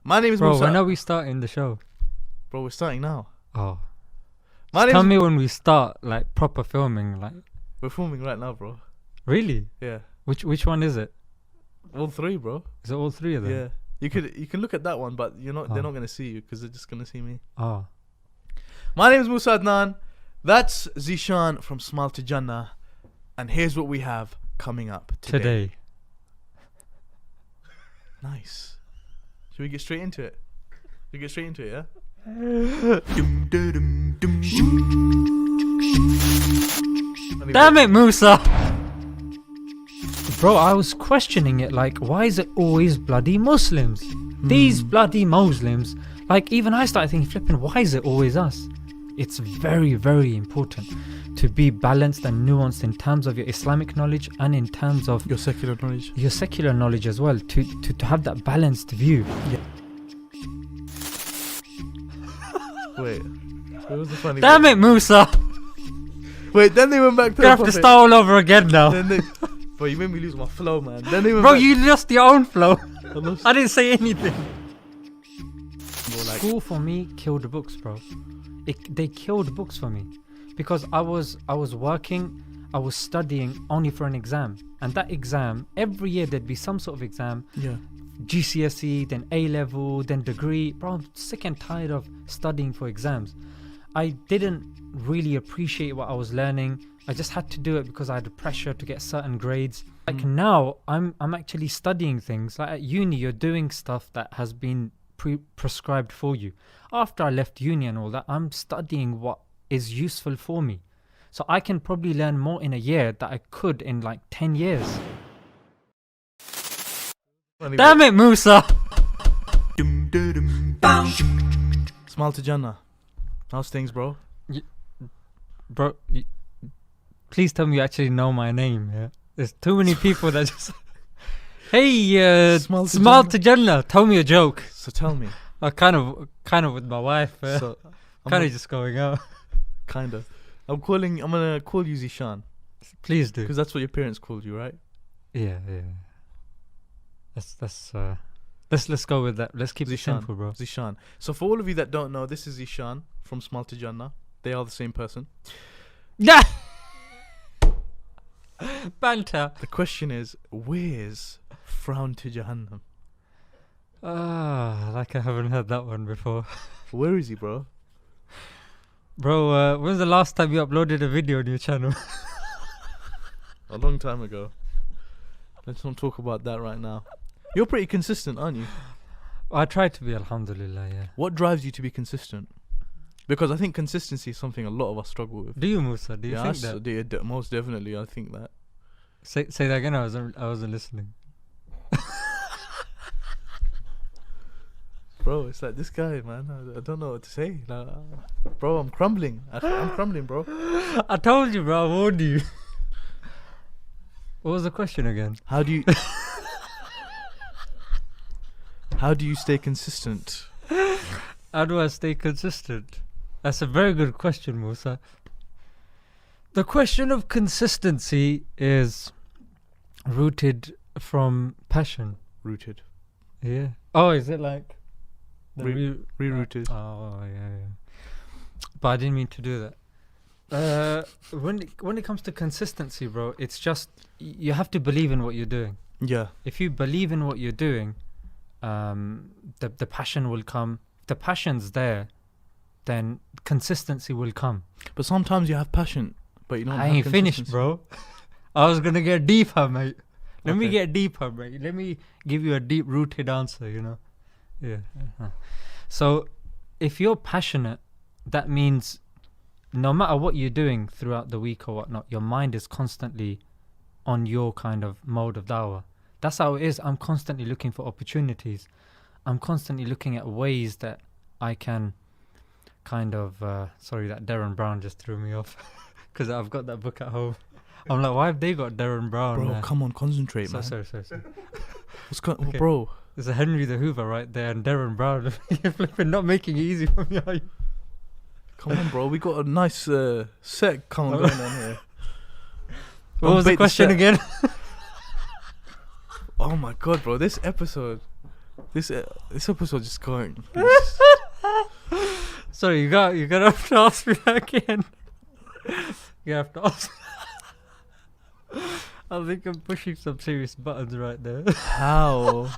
My name is Bro, Musa. when are we starting the show? Bro, we're starting now. Oh. My Tell name me when we start, like, proper filming, like... We're filming right now, bro. Really? Yeah. Which one is it? All three, bro. Is it all three of them? Yeah. You can look at that one, but they're not gonna see you because they're just gonna see me. Oh. My name is Musa Adnan. That's Zishan from Smile to Jannah. And here's what we have coming up today. Nice. Should we get straight into it? We get straight into it, yeah? Damn it, Musa! Bro, I was questioning it, like, why is it always bloody Muslims? These bloody Muslims. Like, even I started thinking, flipping, why is it always us? It's very, very important to be balanced and nuanced in terms of your Islamic knowledge and in terms of your secular knowledge. Your secular knowledge as well, to have that balanced view. Yeah. Wait, what was the funny Damn bit? it, Musa! Wait, then they went back to You have to start all over again now. Bro, you made me lose my flow, man. Then they went Bro, back. you lost your own flow. I didn't say anything. Like, school for me killed books, bro. They killed books for me because I was working, I was studying only for an exam, and that exam every year there'd be some sort of exam. Yeah. GCSE, then A level, then degree. Bro, I'm sick and tired of studying for exams. I didn't really appreciate what I was learning. I just had to do it because I had the pressure to get certain grades. Like now, I'm actually studying things. Like at uni, you're doing stuff that has been prescribed for you. After I left uni and all that, I'm studying what is useful for me. So I can probably learn more in a year that I could in like 10 years. Damn it, Musa! Smile to Jannah. How's things, bro? Bro, please tell me you actually know my name. Yeah, there's too many people that just. Hey, Smile to Jannah. Tell me a joke. So tell me. Kind of with my wife. So kind of just going out. Kind of. I'm gonna call you Zishan. Please do. Because that's what your parents called you, right? Yeah. Let's go with that. Let's keep it simple, bro. Zishan. So for all of you that don't know, this is Zishan from Smile to Jannah. They are the same person. Yeah. Banter. The question is, where's Frown to Jahannam? Like I haven't heard that one before. Where is he, bro? Bro, when's the last time you uploaded a video on your channel? A long time ago. Let's not talk about that right now. You're pretty consistent, aren't you? I try to be, alhamdulillah, yeah. What drives you to be consistent? Because I think consistency is something a lot of us struggle with. Do you, Musa? Do you think that? Most definitely, I think that. Say that again. I wasn't listening. Bro, it's like this guy, man. I don't know what to say. Bro, I'm crumbling. I'm crumbling, bro. I told you, bro. I warned you. What was the question again? How do you stay consistent? How do I stay consistent? That's a very good question, Musa. The question of consistency is rooted from passion. Rooted. Yeah. Oh, is it like rerouted? Oh, yeah. But I didn't mean to do that. When it comes to consistency, bro, it's just you have to believe in what you're doing. Yeah. If you believe in what you're doing, the passion will come. If the passion's there, then consistency will come. But sometimes you have passion, but you don't. I ain't finished, bro. I was gonna get deeper, mate. Let me get deeper, mate. Let me give you a deep-rooted answer. You know. Yeah. So, if you're passionate, that means no matter what you're doing throughout the week or whatnot, your mind is constantly on your kind of mode of dawah. That's how it is. I'm constantly looking for opportunities. I'm constantly looking at ways that I can kind of... sorry, that Darren Brown just threw me off because I've got that book at home. I'm like, why have they got Darren Brown? Bro, come on, concentrate, man. Sorry. Okay. Bro. There's a Henry the Hoover right there and Darren Brown. You're flipping not making it easy for me, are you? Come on, bro. We got a nice set going on here. What was the question again? Oh my god, bro. This episode. This episode just going. Sorry, you're gonna have to ask me that again. You have to ask. I think I'm pushing some serious buttons right there. How?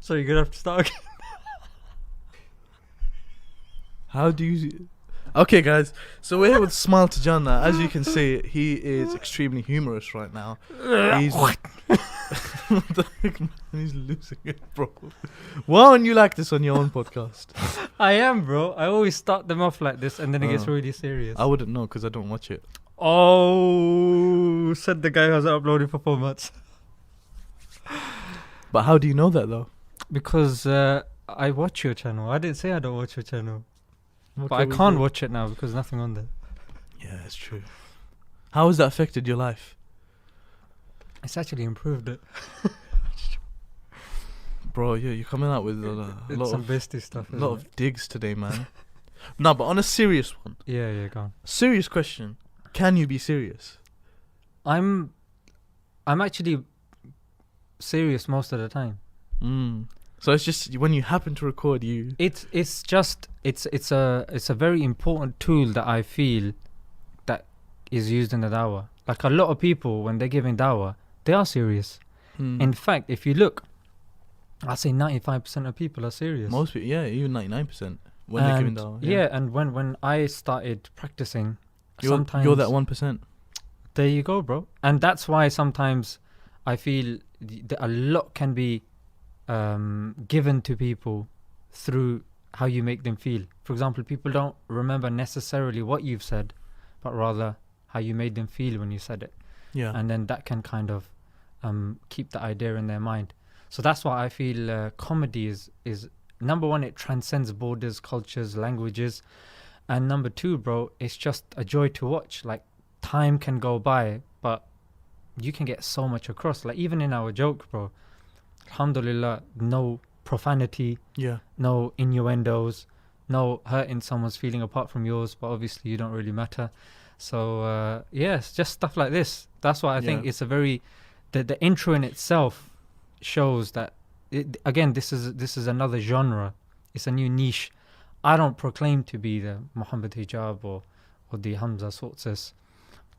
So you're gonna have to start again. How do you? Okay, guys. So we're here with Smile to Jannah. As you can see, he is extremely humorous right now. He's what the heck, man? He's losing it, bro. Why aren't you like this on your own podcast? I am, bro. I always start them off like this, and then it gets really serious. I wouldn't know because I don't watch it. Oh, said the guy who hasn't uploaded for 4 months. But how do you know that though? Because I watch your channel. I didn't say I don't watch your channel. Okay, But I can't watch it now because nothing on there. Yeah, it's true. How has that affected your life? It's actually improved it. Bro, yeah, you're coming out with a lot some of bestie stuff. lot of digs today, man. No, but on a serious one. Yeah, go on. Serious question. Can you be serious? I'm actually serious most of the time. So it's just when you happen to record you. It's a very important tool that I feel that is used in the dawah. Like a lot of people when they're giving dawah, they are serious. In fact, if you look, I say 95% of people are serious. Most people, yeah, even 99% when they're giving dawah. Yeah, and when I started practicing, sometimes you're that 1%. There you go, bro. And that's why sometimes I feel that a lot can be given to people through how you make them feel. For example, people don't remember necessarily what you've said, but rather how you made them feel when you said it. Yeah. And then that can kind of keep the idea in their mind. So that's why I feel comedy is number one, it transcends borders, cultures, languages. And number two, bro, it's just a joy to watch. Like, time can go by, but you can get so much across. Like, even in our joke, bro, alhamdulillah, no profanity, no innuendos, no hurting someone's feeling apart from yours, but obviously you don't really matter. So it's just stuff like this. That's why I think it's a very the intro in itself shows that again, this is another genre. It's a new niche. I don't proclaim to be the Muhammad Hijab or the Hamza Sources.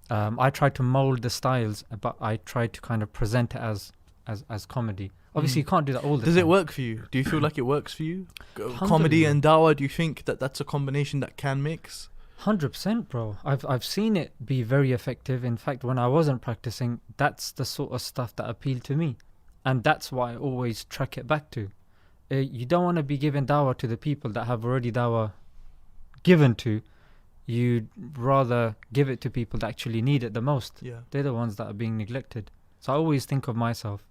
I try to mold the styles, but I try to kind of present it as comedy. Obviously, you can't do that all the time. Does it work for you? Do you feel like it works for you? Comedy and dawah, do you think that that's a combination that can mix? 100%, bro. I've seen it be very effective. In fact, when I wasn't practicing, that's the sort of stuff that appealed to me. And that's why I always track it back to. You don't want to be giving dawah to the people that have already dawah given to. You'd rather give it to people that actually need it the most. Yeah. They're the ones that are being neglected. So I always think of myself.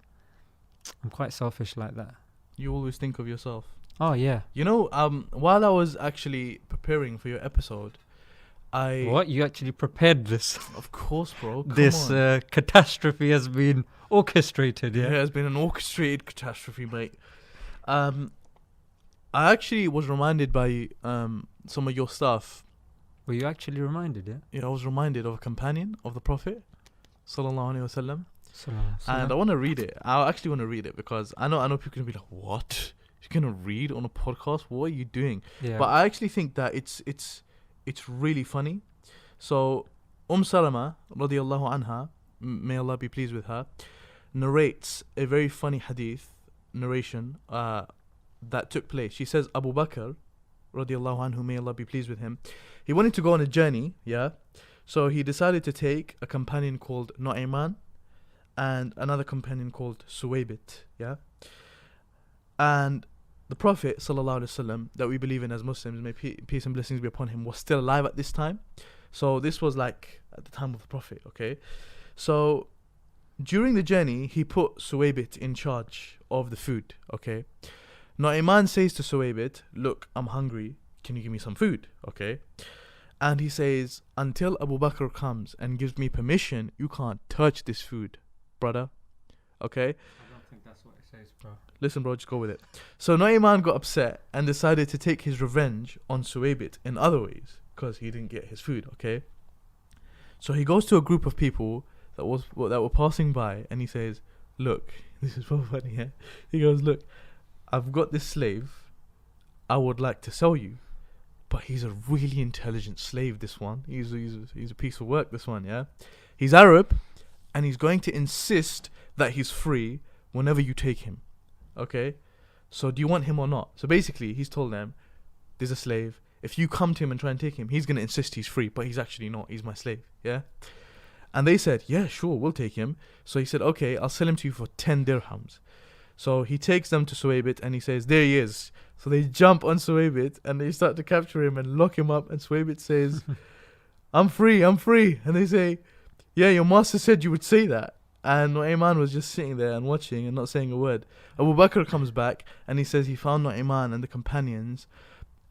I'm quite selfish like that. You always think of yourself. Oh, yeah. You know, while I was actually preparing for your episode, What? You actually prepared this? Of course, bro. This catastrophe has been orchestrated, yeah? Yeah, it has been an orchestrated catastrophe, mate. I actually was reminded by some of your stuff. Were you actually reminded, yeah? Yeah, I was reminded of a companion of the Prophet, sallallahu alaihi wasallam. And I want to read it. I actually want to read it because I know people can be like, "What? You're gonna read on a podcast? What are you doing?" Yeah. But I actually think that it's really funny. So Salama radiyallahu anha, may Allah be pleased with her, narrates a very funny hadith narration that took place. She says Abu Bakr radiyallahu anhu, may Allah be pleased with him, he wanted to go on a journey, so he decided to take a companion called Nu'ayman and another companion called Suwaybit, and the Prophet sallallahu alaihi wasallam, that we believe in as Muslims, may peace and blessings be upon him, was still alive at this time. So this was like at the time of the Prophet, okay? So during the journey, he put Suwaybit in charge of the food, okay? Nu'ayman says to Suwaybit, "Look, I'm hungry. Can you give me some food?" Okay? And he says, "Until Abu Bakr comes and gives me permission, you can't touch this food, brother." Okay? I don't think that's what it says, bro. Listen, bro, just go with it. So Nu'ayman got upset and decided to take his revenge on Suwaybit in other ways because he didn't get his food, okay? So he goes to a group of people that were passing by and he says, look, this is so funny, yeah? He goes, look, I've got this slave. I would like to sell you. But he's a really intelligent slave, this one. He's a piece of work, this one, yeah? He's Arab, and he's going to insist that he's free whenever you take him. Okay? So do you want him or not? So basically, he's told them, there's a slave. If you come to him and try and take him, he's going to insist he's free, but he's actually not. He's my slave, yeah? And they said, yeah, sure, we'll take him. So he said, okay, I'll sell him to you for 10 dirhams. So he takes them to Suwaybit and he says, there he is. So they jump on Suwaybit and they start to capture him and lock him up. And Suwaybit says, I'm free. And they say, yeah, your master said you would say that. And Nu'ayman was just sitting there and watching and not saying a word. Abu Bakr comes back and he says he found Nu'ayman and the companions.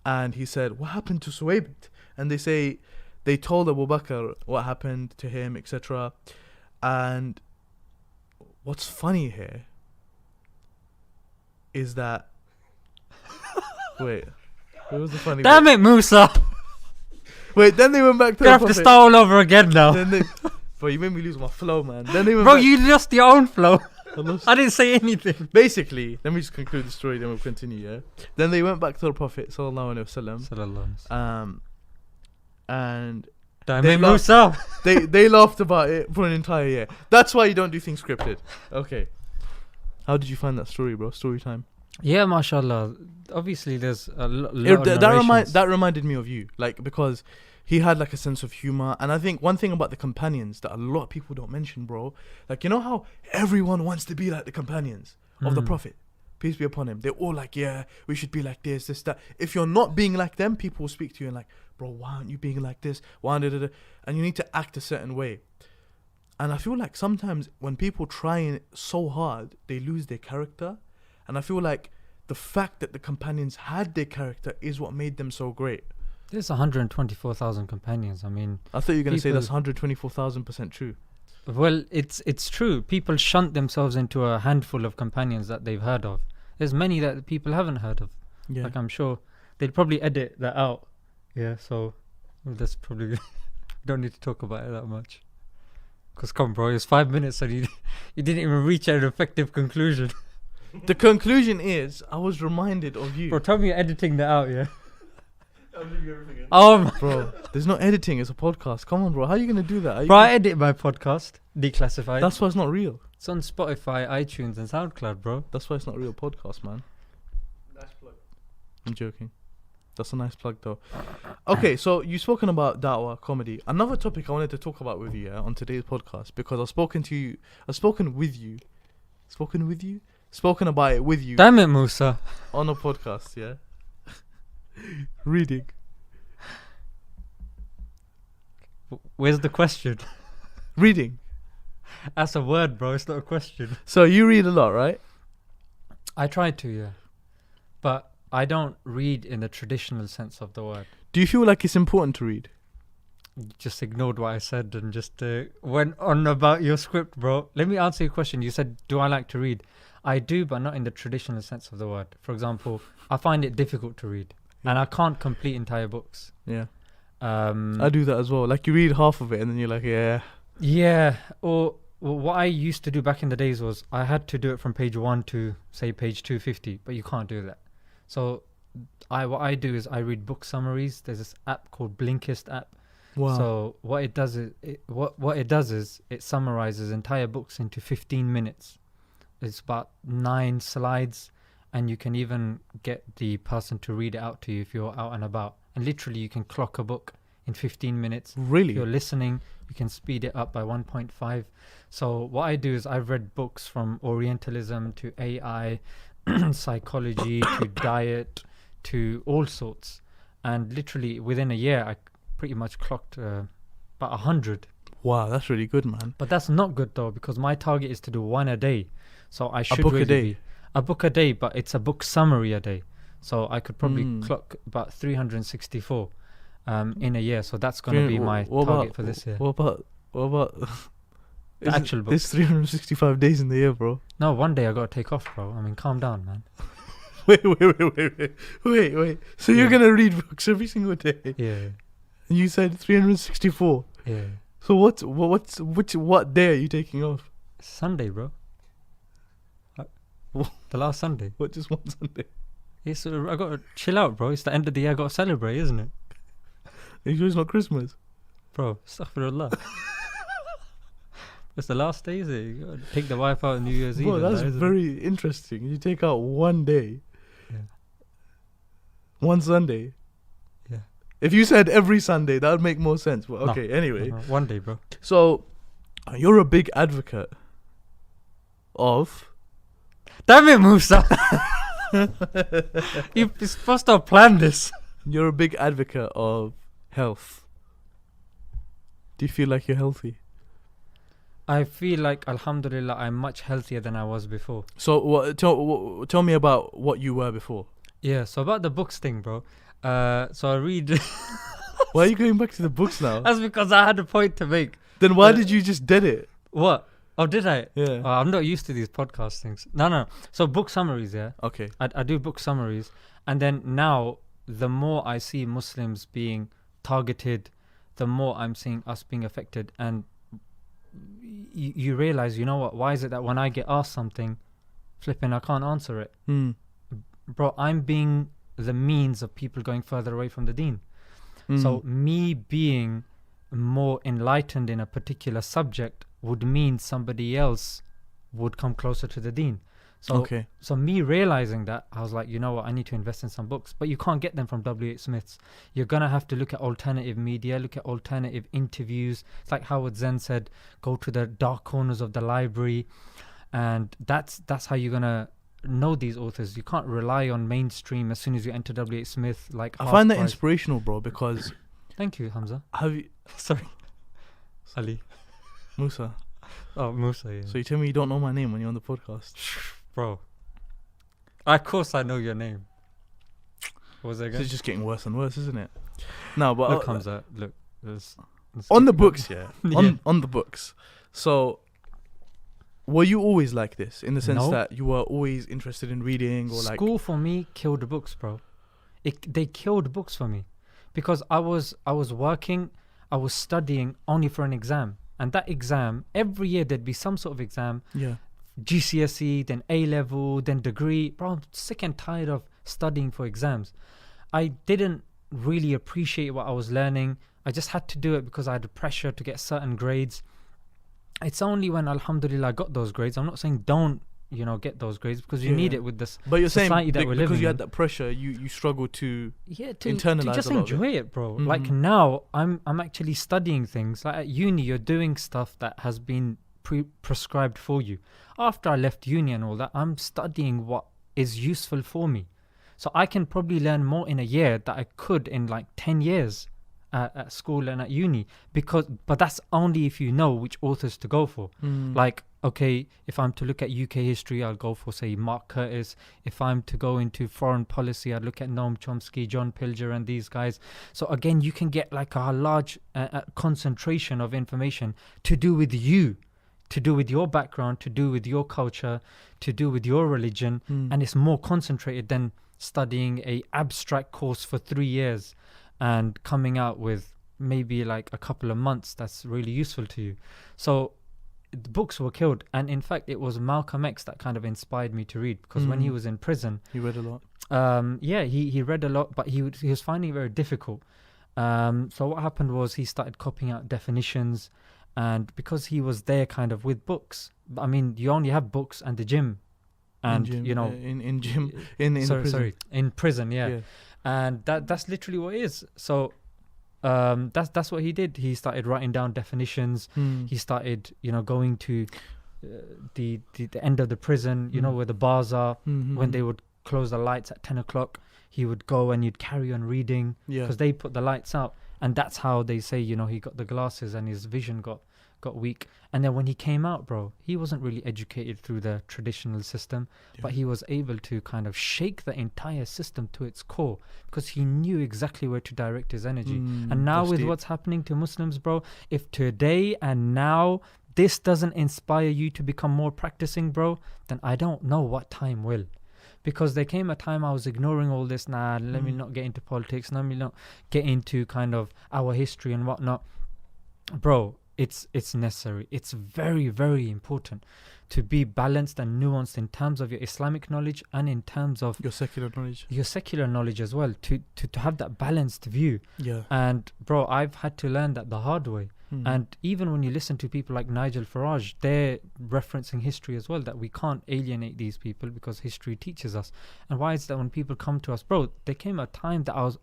And he said, what happened to Suwaybit? And they say, they told Abu Bakr what happened to him, etc. And what's funny here is that wait, what was the funny Damn bit? it, Musa! Wait, then they went back to You have to start all over again now. Bro, you made me lose my flow, man. Then they went Bro, back. you lost your own flow. I I didn't say anything. Basically, let me just conclude the story, then we'll continue, yeah? Then they went back to the Prophet, sallallahu alaihi wasallam, and Damn they it, laughed- Musa! they laughed about it for an entire year. That's why you don't do things scripted. Okay. How did you find that story, bro? Story time. Yeah, mashallah. Obviously, there's a lot of narrations. That reminded me of you, like, because he had like a sense of humor. And I think one thing about the companions that a lot of people don't mention, bro, like, you know how everyone wants to be like the companions of the Prophet, peace be upon him. They're all like, yeah, we should be like this, that. If you're not being like them, people will speak to you and like, bro, why aren't you being like this? And you need to act a certain way. And I feel like sometimes when people try so hard, they lose their character. And I feel like the fact that the companions had their character is what made them so great. There's 124,000 companions. I mean, I thought you were going to say that's 124,000% true. Well, it's true. People shunt themselves into a handful of companions that they've heard of. There's many that people haven't heard of. Yeah. Like, I'm sure they'd probably edit that out. Yeah, so that's probably don't need to talk about it that much. Because come on, bro, it's 5 minutes and you didn't even reach an effective conclusion. The conclusion is, I was reminded of you. Bro, tell me you're editing that out, yeah? I'll leave everything in. Oh, my. Bro, there's no editing, it's a podcast. Come on, bro, how are you going to do that? Bro, I edit my podcast, Declassified. That's why it's not real. It's on Spotify, iTunes and SoundCloud, bro. That's why it's not a real podcast, man. Nice plug. I'm joking. That's a nice plug, though. Okay, so you've spoken about da'wah, comedy. Another topic I wanted to talk about with you on today's podcast, because I've spoken about it with you Damn it, Musa. on a podcast, yeah? Reading. Where's the question? Reading. That's a word, bro. It's not a question. So you read a lot, right? I try to, yeah. But I don't read in the traditional sense of the word. Do you feel like it's important to read? You just ignored what I said and just went on about your script, bro. Let me answer your question. You said, do I like to read? I do, but not in the traditional sense of the word. For example, I find it difficult to read. Yeah. And I can't complete entire books. Yeah. I do that as well. Like, you read half of it and then you're like, yeah. Yeah. Or what I used to do back in the days was I had to do it from page 1 to, say, page 250. But you can't do that. So what I do is I read book summaries. There's this app called Blinkist app. Wow. So what it does is it summarizes entire books into 15 minutes. It's about 9 slides, and you can even get the person to read it out to you if you're out and about. And literally, you can clock a book in 15 minutes. Really? If you're listening, you can speed it up by 1.5. So what I do is I've read books from Orientalism to AI, psychology to diet to all sorts. And literally, within a year, I pretty much clocked about 100. Wow, that's really good, man. But that's not good, though, because my target is to do one a day. So I should book a really day? be a book a day, but it's a book summary a day. So I could probably clock about 364 in a year. So that's going to be my target for this year. What about The actual book. There's 365 days in the year, bro. No, one day I got to take off, bro. I mean, calm down, man. Wait. So you're gonna read books every single day? Yeah. And you said 364. Yeah. So what day are you taking off? Sunday, bro. The last Sunday. What, just one Sunday? It's, I got to chill out, bro. It's the end of the year. I got to celebrate, isn't it? Are you sure it's not Christmas? Bro, astaghfirullah. It's the last day, is it? You got to take the wife out on New Year's Eve. Bro, that's very interesting. You take out one day. Yeah. One Sunday. Yeah. If you said every Sunday, that would make more sense. But No. okay, anyway. No, one day, bro. So, you're a big advocate of... Damn it, Musa. You're supposed to have planned this. You're a big advocate of health. Do you feel like you're healthy? I feel like, alhamdulillah, I'm much healthier than I was before. So, tell me about what you were before. Yeah, so about the books thing, bro. So I read... Why are you going back to the books now? That's because I had a point to make. Then why did you just dead it? What? Oh, did I? Yeah. Oh, I'm not used to these podcast things. No. So book summaries, yeah? Okay. I do book summaries. And then now, the more I see Muslims being targeted, the more I'm seeing us being affected. And you realize, you know what? Why is it that when I get asked something, flipping, I can't answer it? Bro, I'm being the means of people going further away from the deen. So me being more enlightened in a particular subject would mean somebody else would come closer to the deen. So me realizing that, I was like, you know what, I need to invest in some books. But you can't get them from W.H. Smith's. You're going to have to look at alternative media, look at alternative interviews. It's like Howard Zen said, go to the dark corners of the library. And that's how you're going to know these authors. You can't rely on mainstream as soon as you enter W.H. Smith. Like, I find that inspirational, bro, because... Thank you, Hamza. Have you... Sorry. Ali. Musa. Oh, Musa, yeah. So you tell me you don't know my name when you're on the podcast? Bro. Of course I know your name. What was it again? It's just getting worse and worse, isn't it? No, but... Look, Hamza, look. Let's on the books, yeah. Yeah. On the books. So... Were you always like this, in the sense No. that you were always interested in reading, or like... School for me killed books, bro. They killed books for me. Because I was working, I was studying only for an exam. And that exam, every year there'd be some sort of exam. Yeah. GCSE, then A-level, then degree. Bro, I'm sick and tired of studying for exams. I didn't really appreciate what I was learning. I just had to do it because I had the pressure to get certain grades. It's only when, alhamdulillah, I got those grades. I'm not saying don't, get those grades, because you need it with this But you're saying society that we're living because you in. had that pressure, you struggled to to internalize just a lot of enjoy it, bro. Mhm. Like now, I'm actually studying things. Like at uni, you're doing stuff that has been prescribed for you. After I left uni and all that, I'm studying what is useful for me. So I can probably learn more in a year that I could in like 10 years at school and at uni. But that's only if you know which authors to go for. Like, okay, if I'm to look at UK history, I'll go for, say, Mark Curtis. If I'm to go into foreign policy, I'd look at Noam Chomsky, John Pilger, and these guys. So again, you can get like a large concentration of information to do with you, to do with your background, to do with your culture, to do with your religion. And it's more concentrated than studying a abstract course for 3 years and coming out with maybe like a couple of months that's really useful to you. So the books were killed. And in fact, it was Malcolm X that kind of inspired me to read, because when he was in prison, he read a lot. He read a lot, but he was finding it very difficult. So what happened was he started copying out definitions, and because he was there kind of with books, I mean, you only have books and the gym, and in prison, yeah. And that's literally what it is. So that's what he did. He started writing down definitions. He started, going to the end of the prison, where the bars are, when they would close the lights at 10 o'clock. He would go and you'd carry on reading, because they put the lights out. And that's how they say, he got the glasses and his vision got weak. And then when he came out, bro, he wasn't really educated through the traditional system, but he was able to kind of shake the entire system to its core, because he knew exactly where to direct his energy. And now with what's happening to Muslims, bro, if today and now this doesn't inspire you to become more practicing, bro, then I don't know what time will. Because there came a time I was ignoring all this. Let me not get into politics. Let me not get into kind of our history and whatnot. Bro, it's necessary. It's very, very important to be balanced and nuanced in terms of your Islamic knowledge and in terms of your secular knowledge as well, to have that balanced view. Yeah. And bro, I've had to learn that the hard way. And even when you listen to people like Nigel Farage, they're referencing history as well, that we can't alienate these people because history teaches us. And why is that when people come to us, bro, there came a time that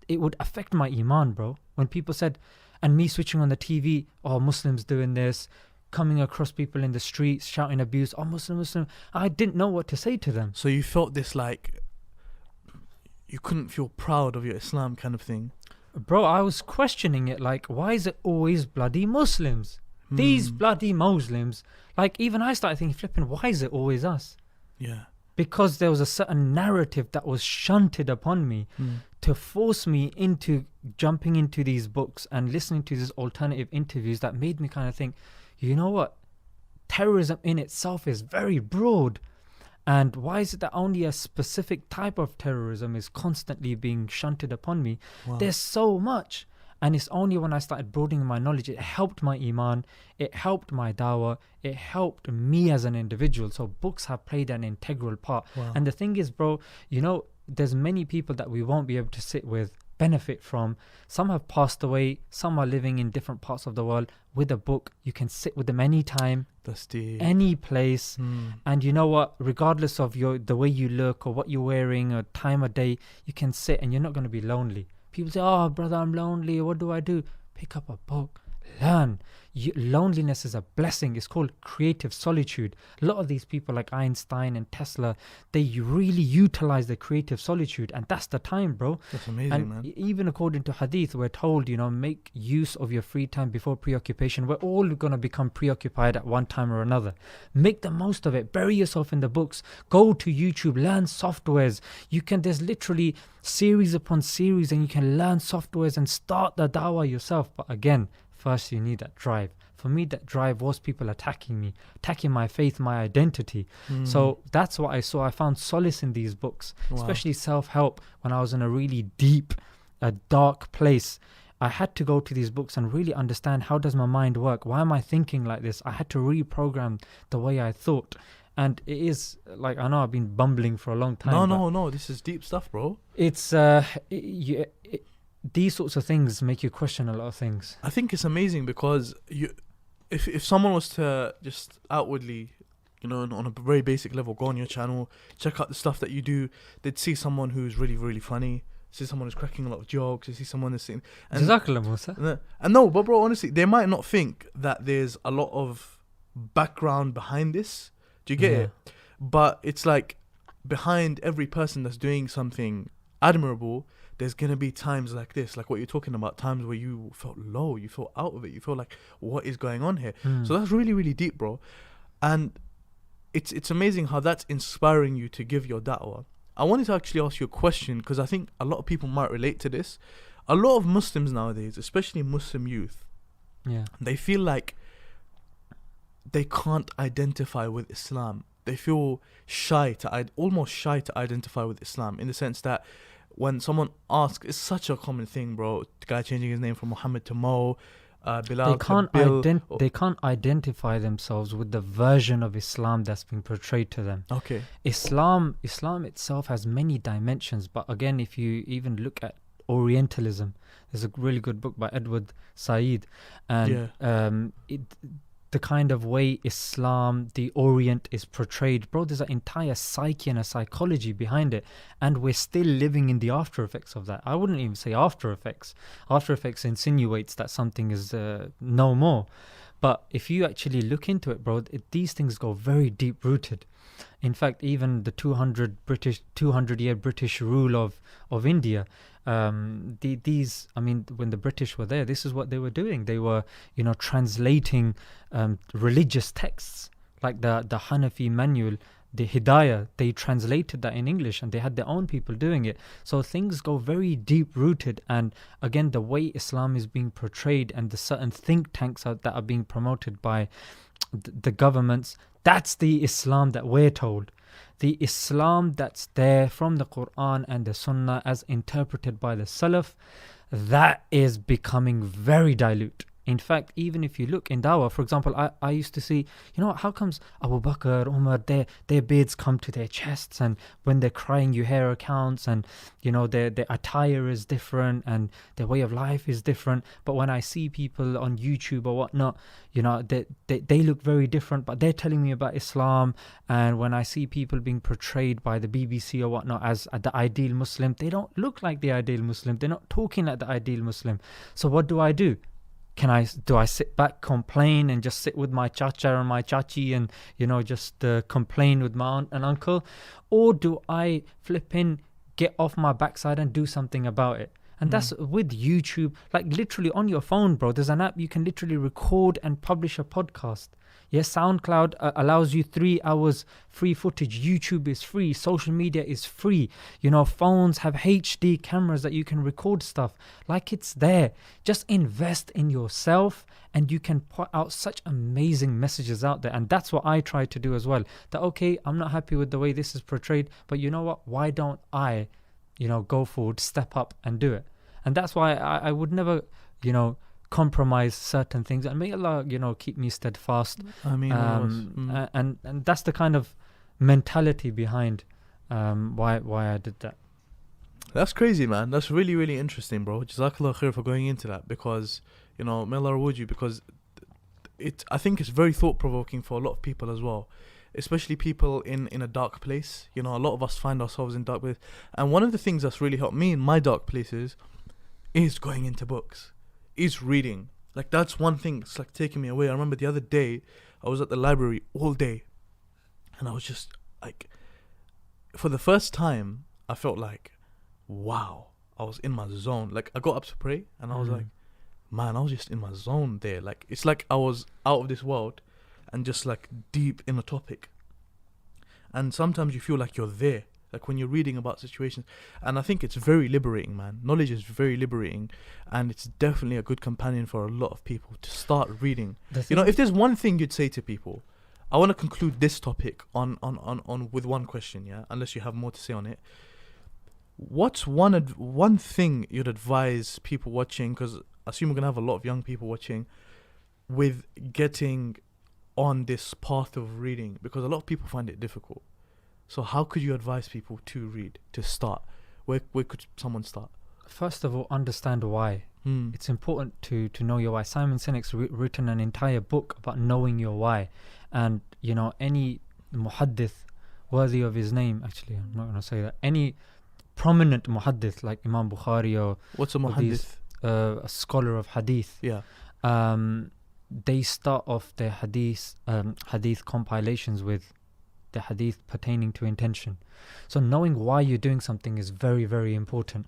it would affect my iman, bro, when people said, and me switching on the TV, oh, Muslims doing this, coming across people in the streets shouting abuse, oh, Muslim, I didn't know what to say to them. So you felt this, like, you couldn't feel proud of your Islam kind of thing? Bro, I was questioning it, like, why is it always bloody Muslims? These bloody Muslims. Like, even I started thinking, flipping, why is it always us? Yeah. Because there was a certain narrative that was shunted upon me to force me into jumping into these books and listening to these alternative interviews that made me kind of think, you know what? Terrorism in itself is very broad. And why is it that only a specific type of terrorism is constantly being shunted upon me? Wow. There's so much. And it's only when I started broadening my knowledge, it helped my iman, it helped my dawah, it helped me as an individual. So books have played an integral part. Wow. And the thing is, bro, you know, there's many people that we won't be able to sit with, benefit from. Some have passed away, some are living in different parts of the world. With a book, you can sit with them anytime, any place. And you know what, regardless of the way you look or what you're wearing or time of day, you can sit and you're not going to be lonely. People say, oh brother, I'm lonely, what do I do? Pick up a book, learn. Loneliness is a blessing. It's called creative solitude. A lot of these people like Einstein and Tesla, they really utilize the creative solitude, and that's the time, bro. That's amazing, and man. Even according to hadith, we're told, you know, make use of your free time before preoccupation. We're all going to become preoccupied at one time or another. Make the most of it. Bury yourself in the books. Go to YouTube, learn softwares. There's literally series upon series, and you can learn softwares and start the dawah yourself. But again, first you need that drive. For me, that drive was people attacking me, attacking my faith, my identity. So that's what I saw. I found solace in these books, especially self-help. When I was in a really deep, dark place, I had to go to these books and really understand, how does my mind work? Why am I thinking like this? I had to reprogram the way I thought. And it is, like, I know I've been bumbling for a long time. No, this is deep stuff, bro. It's, these sorts of things make you question a lot of things. I think it's amazing because if someone was to just outwardly, you know, on a very basic level, go on your channel, check out the stuff that you do, they'd see someone who's really, really funny, see someone who's cracking a lot of jokes, they see someone that's saying... And no, but bro, honestly, they might not think that there's a lot of background behind this. Do you get it? But it's like, behind every person that's doing something admirable, there's going to be times like this, like what you're talking about, times where you felt low, you felt out of it, you feel like, what is going on here? So that's really, really deep, bro. And it's amazing how that's inspiring you to give your da'wah. I wanted to actually ask you a question, because I think a lot of people might relate to this. A lot of Muslims nowadays, especially Muslim youth, they feel like they can't identify with Islam. They feel almost shy to identify with Islam, in the sense that when someone asks, it's such a common thing, bro. The guy changing his name from Muhammad to Mo, Bilal to Bill. They can't identify themselves with the version of Islam that's being portrayed to them. Okay. Islam itself has many dimensions, but again, if you even look at Orientalism, there's a really good book by Edward Said, and the kind of way Islam, the Orient, is portrayed, bro, there's an entire psyche and a psychology behind it, and we're still living in the after effects of that. I wouldn't even say after effects. After effects insinuates that something is no more. But if you actually look into it, bro, these things go very deep rooted. In fact, even the 200-year British rule of India, when the British were there, this is what they were doing. They were, you know, translating religious texts, like the Hanafi manual, the Hidayah. They translated that in English, and they had their own people doing it. So things go very deep rooted. And again, the way Islam is being portrayed, and the certain think tanks that are being promoted by the governments, that's the Islam that we're told. The Islam that's there from the Quran and the Sunnah as interpreted by the Salaf, that is becoming very dilute In fact, even if you look in dawah, for example, I used to see, how comes Abu Bakr, Umar, their beards come to their chests, and when they're crying, you hear accounts, and their attire is different, and their way of life is different. But when I see people on YouTube or whatnot, they look very different, but they're telling me about Islam. And when I see people being portrayed by the BBC or whatnot as the ideal Muslim, they don't look like the ideal Muslim. They're not talking like the ideal Muslim. So what do? Do I sit back, complain, and just sit with my chacha and my chachi and, just complain with my aunt and uncle? Or do I get off my backside and do something about it? And that's with YouTube, like literally on your phone, bro. There's an app you can literally record and publish a podcast. Yes, SoundCloud allows you 3 hours free footage. YouTube is free. Social media is free. Phones have HD cameras that you can record stuff. Like, it's there. Just invest in yourself and you can put out such amazing messages out there. And that's what I try to do as well. That, okay, I'm not happy with the way this is portrayed, but you know what? Why don't I, go forward, step up and do it? And that's why I would never, compromise certain things, and may Allah keep me steadfast. And that's the kind of mentality behind why I did that. That's crazy, man. That's really, really interesting, bro. Jazakallah khair for going into that, because may Allah reward you, because I think it's very thought-provoking for a lot of people as well, especially people in a dark place. A lot of us find ourselves in dark places, and one of the things that's really helped me in my dark places is going into books, is reading. Like, that's one thing. It's like taking me away. I remember the other day I was at the library all day, and I was just like, for the first time I felt like, wow, I was in my zone. Like, I got up to pray and I was like, man, I was just in my zone there. Like, it's like I was out of this world and just like deep in a topic. And sometimes you feel like you're there, like when you're reading about situations. And I think it's very liberating, man. Knowledge is very liberating, and it's definitely a good companion for a lot of people to start reading. If there's one thing you'd say to people, I want to conclude this topic on with one question, yeah, unless you have more to say on it. What's one thing you'd advise people watching, because I assume we're going to have a lot of young people watching, with getting on this path of reading? Because a lot of people find it difficult. So how could you advise people to read, to start? Where could someone start? First of all, understand why. It's important to know your why. Simon Sinek's written an entire book about knowing your why. And, any muhaddith worthy of his name, actually, I'm not going to say that, any prominent muhaddith like Imam Bukhari or... What's a muhaddith? A scholar of hadith. Yeah. They start off their hadith compilations with the hadith pertaining to intention. So knowing why you're doing something is very, very important.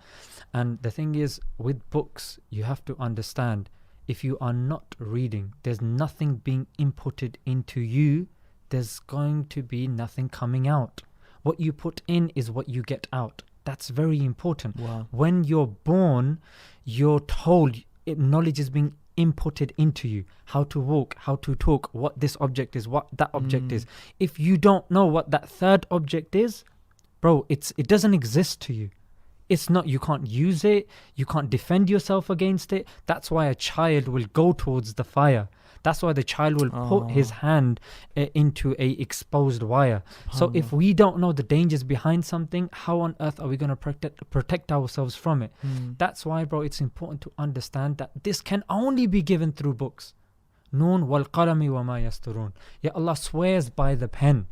And the thing is, with books, you have to understand, if you are not reading, there's nothing being inputted into you, there's going to be nothing coming out. What you put in is what you get out. That's very important. Wow. When you're born, you're told knowledge is being inputted into you, how to walk, how to talk, what this object is, what that object is. If you don't know what that third object is, bro, it doesn't exist to you. It's not, you can't use it, you can't defend yourself against it. That's why a child will go towards the fire. That's why the child will put his hand into a exposed wire. So if we don't know the dangers behind something, how on earth are we going to protect ourselves from it? That's why, bro, it's important to understand that this can only be given through books. Noon wal qalami wa ma yasturun. Yeah, Allah swears by the pen.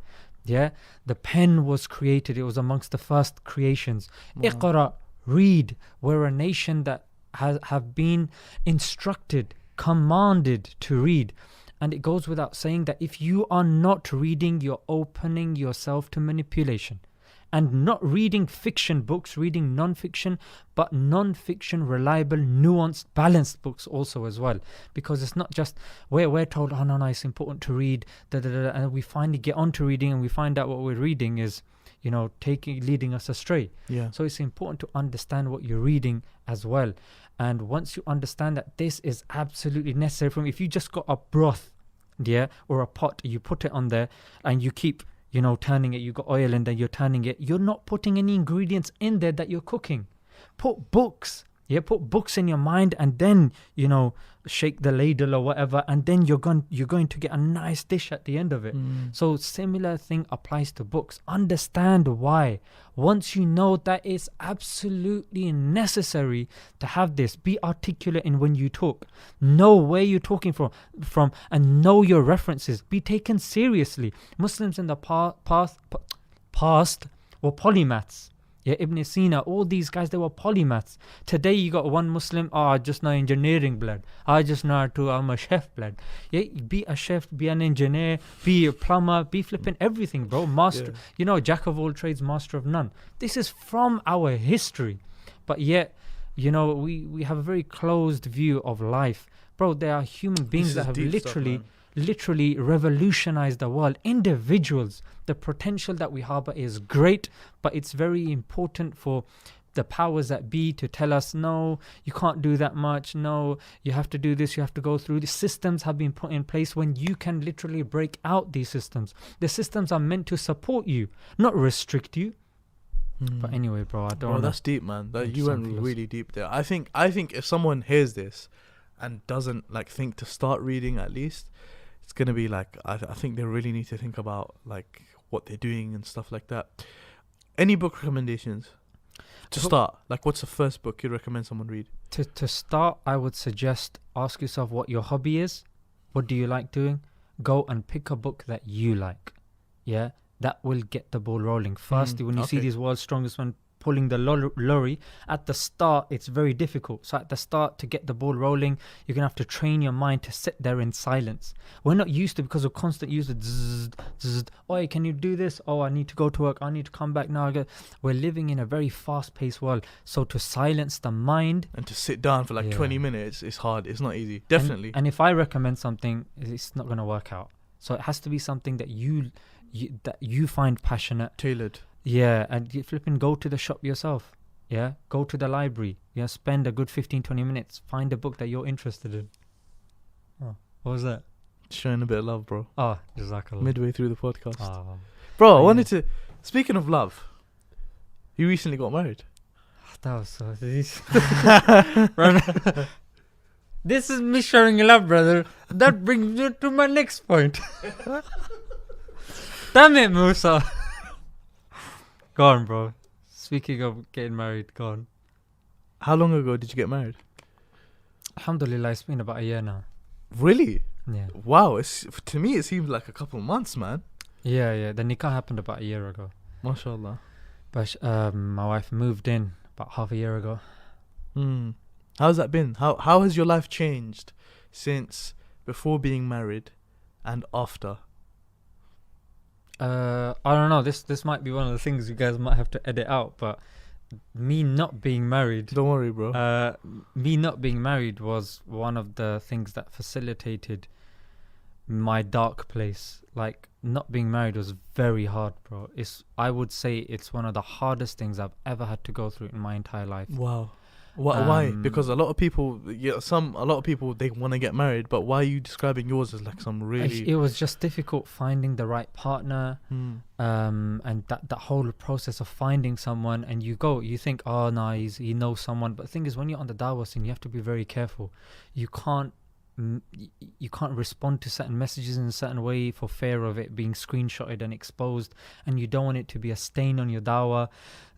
Yeah, the pen was created. It was amongst the first creations. Iqra, read. We're a nation that have been instructed, commanded to read. And it goes without saying that if you are not reading, you're opening yourself to manipulation. And not reading fiction books, reading non-fiction, but non-fiction, reliable, nuanced, balanced books also as well. Because it's not just, we're told, oh no, it's important to read, and we finally get onto reading and we find out what we're reading is, leading us astray. Yeah. So it's important to understand what you're reading as well. And once you understand that this is absolutely necessary from, if you just got a broth, yeah, or a pot, you put it on there and you keep, turning it, you got oil in there, you're turning it, you're not putting any ingredients in there that you're cooking. Put books, Yeah, put books in your mind, and then, you know, shake the ladle or whatever, and then you're going to get a nice dish at the end of it. So similar thing applies to books. Understand why. Once you know that it's absolutely necessary to have this, be articulate in when you talk. Know where you're talking from, and know your references. Be taken seriously. Muslims in the past were polymaths. Yeah, Ibn Sina, all these guys, they were polymaths. Today you got one Muslim, I just know engineering blood. I just know I'm a chef blood. Yeah, be a chef, be an engineer, be a plumber, be flipping everything, bro. Master, you know, jack of all trades, master of none. This is from our history. But yet, you know, we have a very closed view of life. Bro, there are human beings that have literally revolutionized the world. Individuals, the potential that we harbor is great, but it's very important for the powers that be to tell us, no, you can't do that much, no, you have to do this, you have to go through. The systems have been put in place when you can literally break out these systems. The systems are meant to support you, not restrict you. But anyway, bro, I don't know. That's deep, man. You went really deep there. I think if someone hears this and doesn't like think to start reading, at least it's gonna be like, I think they really need to think about like what they're doing and stuff like that. Any book recommendations to start? Like, what's the first book you'd recommend someone read? To start, I would suggest ask yourself what your hobby is. What do you like doing? Go and pick a book that you like. Yeah, that will get the ball rolling. First, when you see these world's strongest men pulling the lorry, at the start, it's very difficult. So at the start, to get the ball rolling, you're going to have to train your mind to sit there in silence. We're not used to, because of constant use of zzz, zzz, oh, can you do this? Oh, I need to go to work. I need to come back now. We're living in a very fast-paced world. So to silence the mind... and to sit down for like 20 minutes is hard. It's not easy. Definitely. And if I recommend something, it's not going to work out. So it has to be something that you find passionate. Tailored. Yeah, and you flipping go to the shop yourself. Yeah, go to the library. Yeah, spend a good 15-20 minutes. Find a book that you're interested in. Oh, what was that? Showing a bit of love, bro. Oh, Jazakallah. Midway through the podcast. Bro, I wanted to... Speaking of love, you recently got married. That was so... This is me showing love, brother. That brings me to my next point. Damn it, Musa. Go on, bro. Speaking of getting married, go on. How long ago did you get married? Alhamdulillah, it's been about a year now. Really? Yeah. Wow, to me it seems like a couple of months, man. Yeah. The nikah happened about a year ago. MashaAllah. But my wife moved in about half a year ago. How's that been? How has your life changed since before being married and after? I don't know. This might be one of the things you guys might have to edit out, but me not being married... Don't worry, bro. Me not being married was one of the things that facilitated my dark place. Like, not being married was very hard, bro. I would say it's one of the hardest things I've ever had to go through in my entire life. Wow. Why? Because a lot of people, they want to get married, but why are you describing yours as like some really... It was just difficult finding the right partner, and that whole process of finding someone, and you think, oh no, he knows someone, but the thing is, when you're on the dawah scene, you have to be very careful. You can't respond to certain messages in a certain way for fear of it being screenshotted and exposed, and you don't want it to be a stain on your dawah.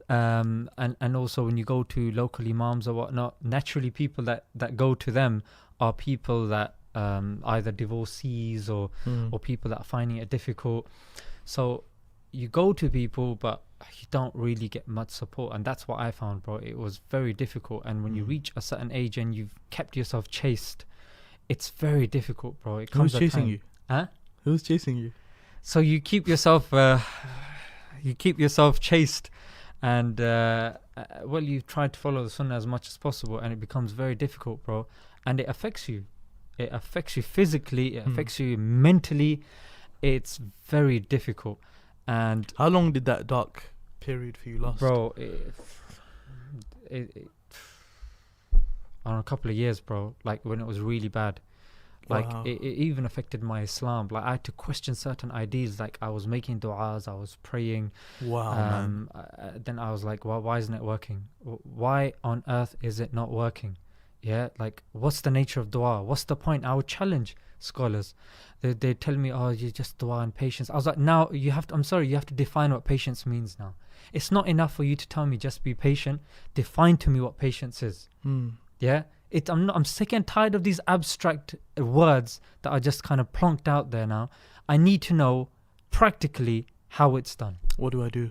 And also when you go to local imams or whatnot, naturally people that go to them are people that either divorcees or people that are finding it difficult. So you go to people, but you don't really get much support, and that's what I found, bro. It was very difficult, and when you reach a certain age and you've kept yourself chaste, it's very difficult, bro. It comes. Who's chasing you? Huh? Who's chasing you? So you keep yourself chaste. And, you try to follow the sunnah as much as possible, and it becomes very difficult, bro. And it affects you. It affects you physically. It affects you mentally. It's very difficult. And how long did that dark period for you last? Bro, I don't know, a couple of years, bro. Like, when it was really bad. Like Wow. it even affected my Islam. Like I had to question certain ideas. Like I was making du'as, I was praying. Wow, man. Then I was like, why isn't it working? Why on earth is it not working? Yeah, like what's the nature of dua? What's the point? I would challenge scholars. They tell me, oh, you just dua and patience. I was like, now you have to, I'm sorry, you have to define what patience means now. It's not enough for you to tell me just be patient. Define to me what patience is. Yeah, I'm sick and tired of these abstract words that are just kind of plonked out there now. I need to know practically how it's done. What do I do?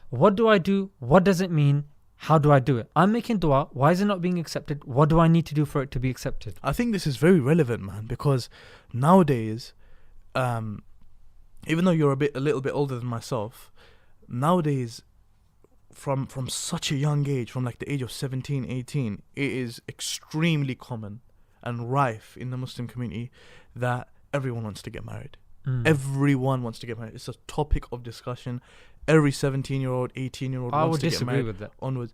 What do I do? What does it mean? How do I do it? I'm making dua. Why is it not being accepted? What do I need to do for it to be accepted? I think this is very relevant, man, because nowadays, even though you're a little bit older than myself, nowadays, from such a young age, from like the age of 17, 18, it is extremely common and rife in the Muslim community that everyone wants to get married. Everyone wants to get married. It's a topic of discussion. Every 17-year-old, 18-year-old I wants would to get disagree married with that. onwards.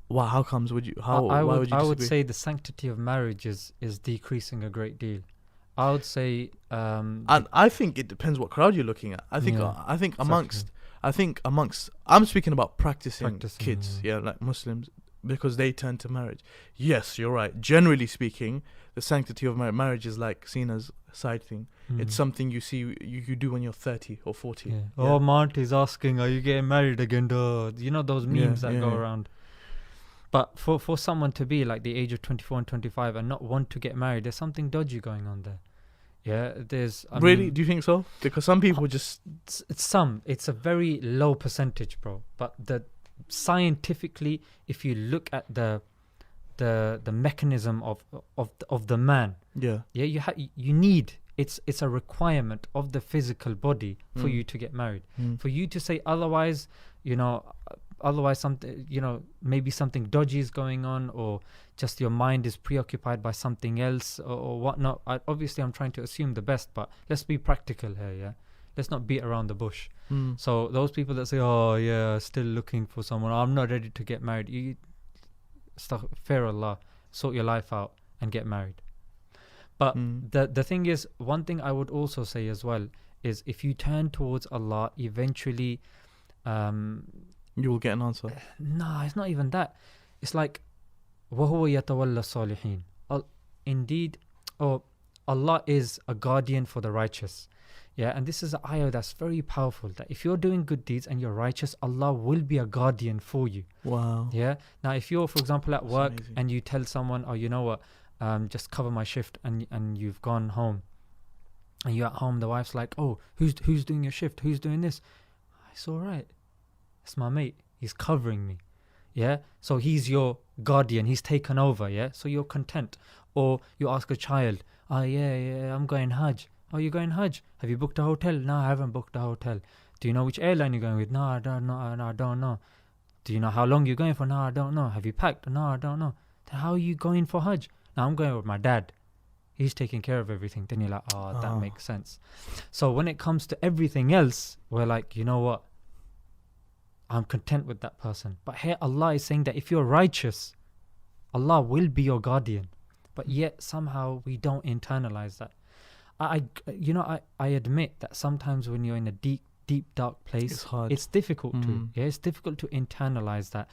Wow, how comes? Why would you I would disagree? say the sanctity of marriage is decreasing a great deal. I would say And I think it depends what crowd you're looking at. I think Yeah, I think amongst I'm speaking about practicing Practicing, kids, like Muslims, because they turn to marriage. Yes, you're right. Generally speaking, the sanctity of marriage is like seen as a side thing. It's something you see you do when you're 30 or 40. Yeah. Yeah. Oh, my auntie's asking, are you getting married again? Duh. You know those memes that go yeah. around. But for someone to be like the age of 24 and 25 and not want to get married, there's something dodgy going on there. Yeah, there's... I Really? mean, Do you think so? Because some people just... It's a very low percentage, bro. But scientifically, if you look at the mechanism of the man, Yeah. you need... It's a requirement of the physical body for you to get married. For you to say otherwise, something, maybe something dodgy is going on, or just your mind is preoccupied by something else or whatnot. Obviously, I'm trying to assume the best, but let's be practical here, yeah? Let's not beat around the bush. So those people that say, oh, yeah, still looking for someone, I'm not ready to get married. Fear Allah, sort your life out and get married. But the thing is, one thing I would also say as well is if you turn towards Allah, eventually... you will get an answer. No, it's not even that. It's like, وَهُوَ يَتَوَلَّى الصَّالِحِينَ. Indeed, Allah is a guardian for the righteous. Yeah, and this is an ayah that's very powerful, that if you're doing good deeds and you're righteous, Allah will be a guardian for you. Wow. Yeah. Now, if you're, for example, at work amazing. and you tell someone, oh, you know what, just cover my shift, and you've gone home, and you're at home, the wife's like, oh, who's doing your shift? Who's doing this? It's all right. It's my mate. He's covering me. Yeah. So he's your guardian. He's taken over. Yeah. So you're content. Or you ask a child, oh, yeah, I'm going Hajj. Oh, you're going Hajj? Have you booked a hotel? No, I haven't booked a hotel. Do you know which airline you're going with? No, I don't know. Do you know how long you're going for? No, I don't know. Have you packed? No, I don't know. Then how are you going for Hajj? No, I'm going with my dad. He's taking care of everything. Then you're like, oh, that makes sense. So when it comes to everything else, we're like, you know what? I'm content with that person. But here Allah is saying that if you're righteous, Allah will be your guardian. But yet somehow we don't internalize that. I admit that sometimes when you're in a deep, dark place, It's hard. It's difficult to. Yeah, it's difficult to internalize that.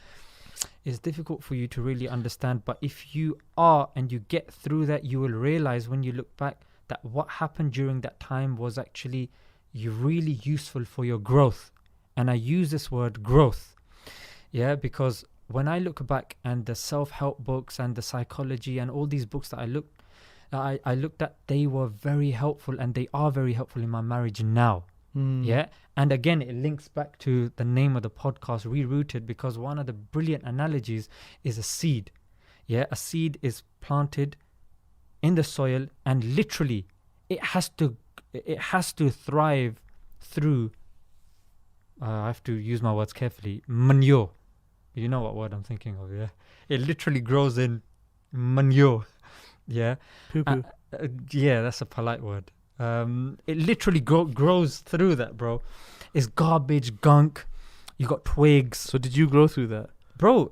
It's difficult for you to really understand. But if you are and you get through that, you will realize when you look back that what happened during that time was actually really useful for your growth. And I use this word growth, yeah, because when I look back and the self-help books and the psychology and all these books that I looked at, they were very helpful, and they are very helpful in my marriage now. Yeah. And again, it links back to the name of the podcast, Rerooted, because one of the brilliant analogies is a seed. Yeah. A seed is planted in the soil, and literally it has to thrive through, I have to use my words carefully, manure. You know what word I'm thinking of, yeah? It literally grows in manure. Yeah. Poo-poo. Yeah, that's a polite word. It literally grows through that, bro. It's garbage, gunk. You got twigs. So did you grow through that? Bro,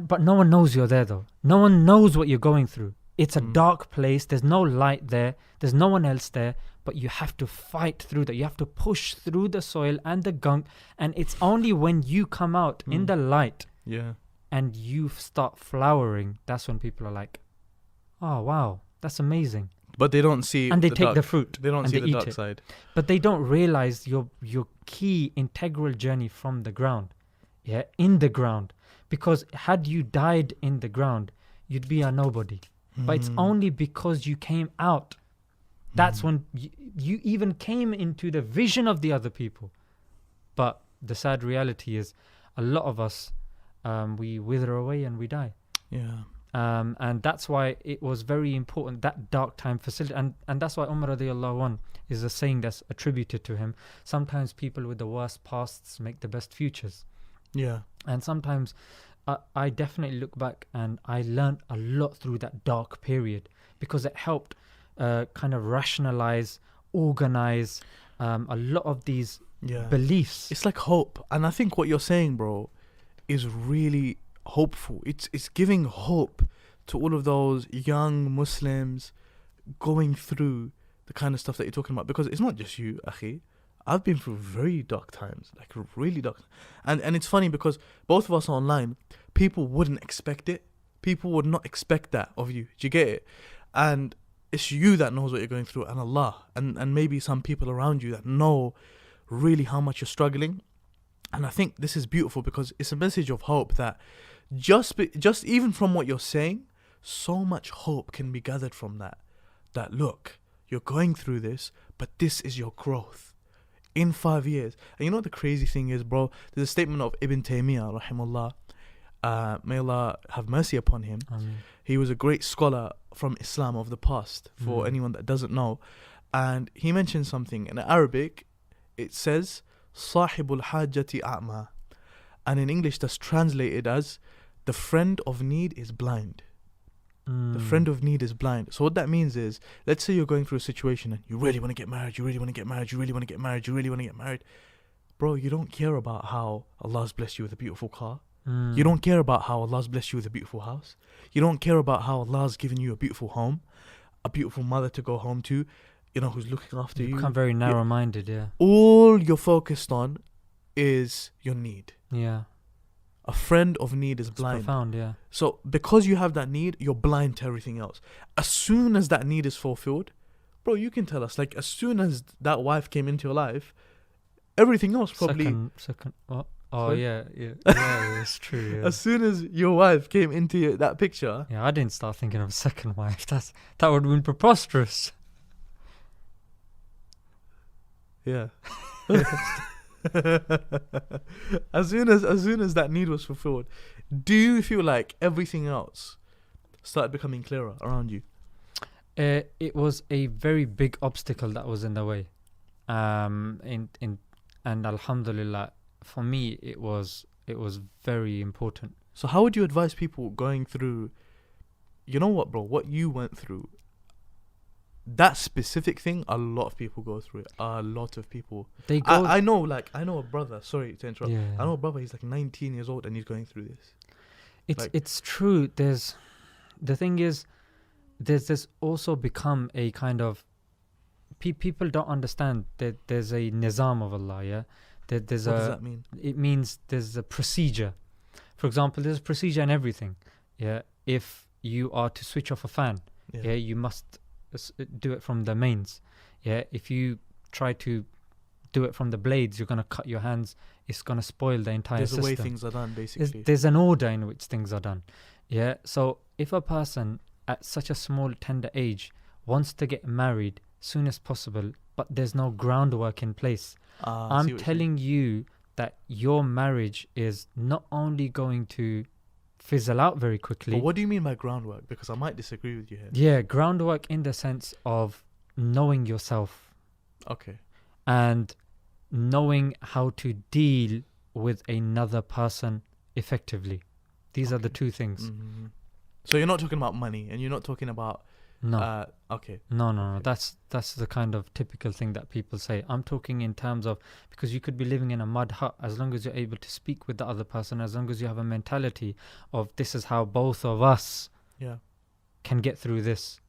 but no one knows you're there, though. No one knows what you're going through. It's a dark place. There's no light there. There's no one else there. But you have to fight through that. You have to push through the soil and the gunk. And it's only when you come out in the light and you start flowering, that's when people are like, oh, wow, that's amazing. But they don't see and they the take dark, the fruit. They don't and see they the eat dark it. side. But they don't realize your key integral journey from the ground. Yeah, in the ground. Because had you died in the ground, you'd be a nobody. But it's only because you came out. That's when you even came into the vision of the other people. But the sad reality is a lot of us, we wither away and we die. Yeah. And that's why it was very important, that dark time facility. And that's why Umar radiallahu anh is a saying that's attributed to him. Sometimes people with the worst pasts make the best futures. Yeah. And sometimes I definitely look back and I learned a lot through that dark period because it helped kind of rationalize, organize a lot of these beliefs. It's like hope. And I think what you're saying, bro, is really hopeful. It's giving hope to all of those young Muslims going through the kind of stuff that you're talking about. Because it's not just you, akhi. I've been through very dark times, like really dark. And it's funny because both of us are online, people wouldn't expect it. People would not expect that of you. Do you get it? And it's you that knows what you're going through, and Allah, and maybe some people around you that know really how much you're struggling. And I think this is beautiful because it's a message of hope that just even from what you're saying, so much hope can be gathered from that. That look, you're going through this, but this is your growth. In 5 years. And you know what the crazy thing is, bro? There's a statement of Ibn Taymiyyah, rahimahullah. May Allah have mercy upon him. He was a great scholar from Islam of the past, for anyone that doesn't know. And he mentioned something. In Arabic, it says, Sahibul hajjati a'ma. And in English, that's translated as, the friend of need is blind. The friend of need is blind. So what that means is, let's say you're going through a situation and you really want to get married, you really want to get married, you really want to get married, you really want to get married. Bro, you don't care about how Allah's blessed you with a beautiful car. You don't care about how Allah's blessed you with a beautiful house. You don't care about how Allah's given you a beautiful home, a beautiful mother to go home to, you know, who's looking after you. You become very narrow-minded, yeah. All you're focused on is your need. Yeah. A friend of need is blind. It's profound, yeah. So because you have that need, you're blind to everything else. As soon as that need is fulfilled, bro, you can tell us, like, as soon as that wife came into your life, everything else probably... Second, what? Oh, Sorry? yeah, it's true, yeah. As soon as your wife came into that picture... Yeah, I didn't start thinking of a second wife. That would have been preposterous. Yeah. as soon as that need was fulfilled, do you feel like everything else started becoming clearer around you? It was a very big obstacle that was in the way. And alhamdulillah, for me it was very important. So how would you advise people going through, you know what, bro, what you went through? That specific thing, a lot of people go through it. A lot of people. They go. I know a brother. Sorry to interrupt. Yeah. I know a brother. He's like 19 years old and he's going through this. It's true. The thing is, there's also become a kind of people don't understand that there's a nizam of Allah. Yeah, what does that mean? It means there's a procedure. For example, there's a procedure in everything. Yeah, if you are to switch off a fan, you must do it from the mains. Yeah, if you try to do it from the blades, you're going to cut your hands. It's going to spoil the entire system. There's a way things are done, basically. There's an order in which things are done. Yeah, so if a person at such a small, tender age wants to get married soon as possible, but there's no groundwork in place, I'm telling you that your marriage is not only going to fizzle out very quickly. But what do you mean by groundwork? Because I might disagree with you here. Yeah, groundwork in the sense of knowing yourself. Okay. And knowing how to deal with another person effectively. These are the two things. Mm-hmm. So you're not talking about money, and you're not talking about... No. Okay. No. That's the kind of typical thing that people say. I'm talking in terms of, because you could be living in a mud hut, as long as you're able to speak with the other person, as long as you have a mentality of this is how both of us can get through this,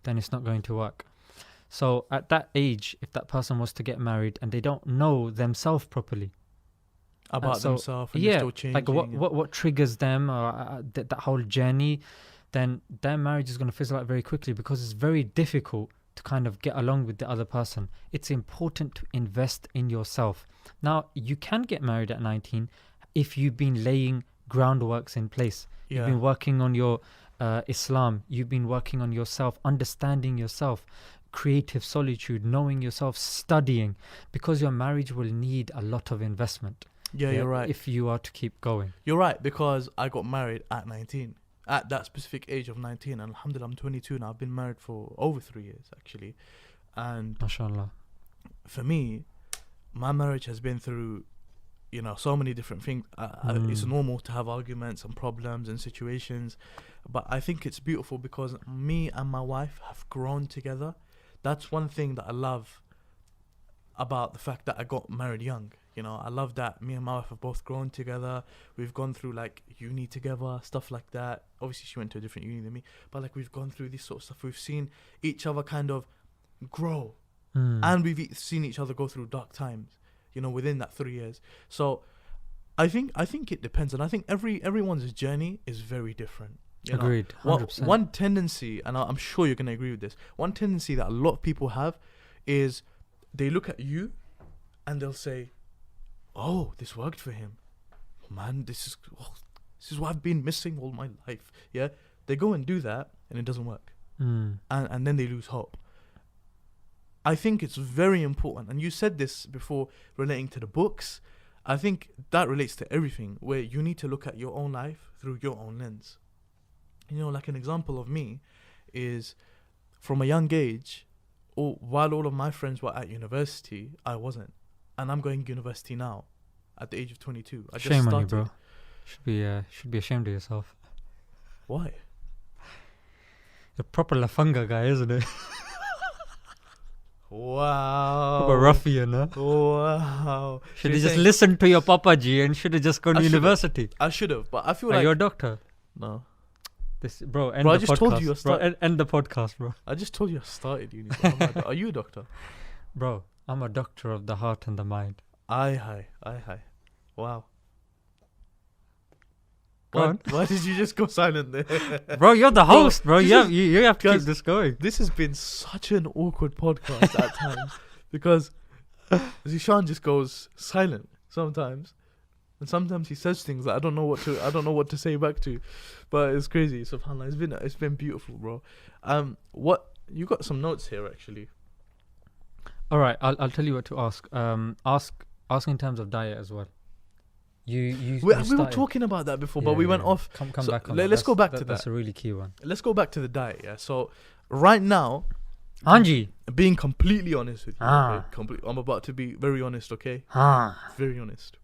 then it's not going to work. So at that age, if that person was to get married and they don't know themselves properly about themselves, and they're still changing, like what triggers them, or that whole journey, then their marriage is going to fizzle out very quickly, because it's very difficult to kind of get along with the other person. It's important to invest in yourself. Now, you can get married at 19 if you've been laying groundworks in place. You've been working on your Islam. You've been working on yourself, understanding yourself, creative solitude, knowing yourself, studying, because your marriage will need a lot of investment. Yeah, you're right. If you are to keep going. You're right, because I got married at 19. At that specific age of 19, and alhamdulillah, I'm 22 now. I've been married for over 3 years, actually. And MashaAllah. For me, my marriage has been through, so many different things. It's normal to have arguments and problems and situations, but I think it's beautiful because me and my wife have grown together. That's one thing that I love about the fact that I got married young. I love that me and my wife have both grown together. We've gone through like uni together, stuff like that. Obviously she went to a different uni than me, but like we've gone through this sort of stuff. We've seen each other kind of grow, and we've seen each other go through dark times, within that 3 years. So I think it depends, and I think everyone's journey is very different. Agreed. 100%. One tendency, and I'm sure you're going to agree with this, one tendency that a lot of people have is they look at you and they'll say, oh, this worked for him. Man, this is what I've been missing all my life. Yeah, they go and do that and it doesn't work. And then they lose hope. I think it's very important, and you said this before relating to the books. I think that relates to everything, where you need to look at your own life through your own lens. Like an example of me is from a young age, while all of my friends were at university, I wasn't. And I'm going to university now at the age of 22. I just Shame started. on you, bro. Should be ashamed of yourself. Why? You're a proper Lafunga guy, isn't it? Wow. Proper ruffian, huh? Wow. Should have just listened to your Papa Ji and should have just gone to university. I should have, but I feel Are like... you a doctor? No. Bro, end I the just podcast. told you Bro, end the podcast, bro. I just told you I started uni. Are you a doctor? Bro, I'm a doctor of the heart and the mind. Aye. Wow. Why did you just go silent there? Bro, you're the host, bro. You have to keep this going. This has been such an awkward podcast at times, because Zishan just goes silent sometimes, and sometimes he says things that I don't know what to say back to, but it's crazy. SubhanAllah, it's been beautiful, bro. What you got some notes here actually? All right, I'll tell you what to ask. Ask in terms of diet as well. We were talking about that before, but we went off. Come so back on let's go back to that. That's a really key one. Let's go back to the diet. Yeah. So right now, Anji, being completely honest with you, Ah. okay? I'm about to be very honest. Okay. Very honest.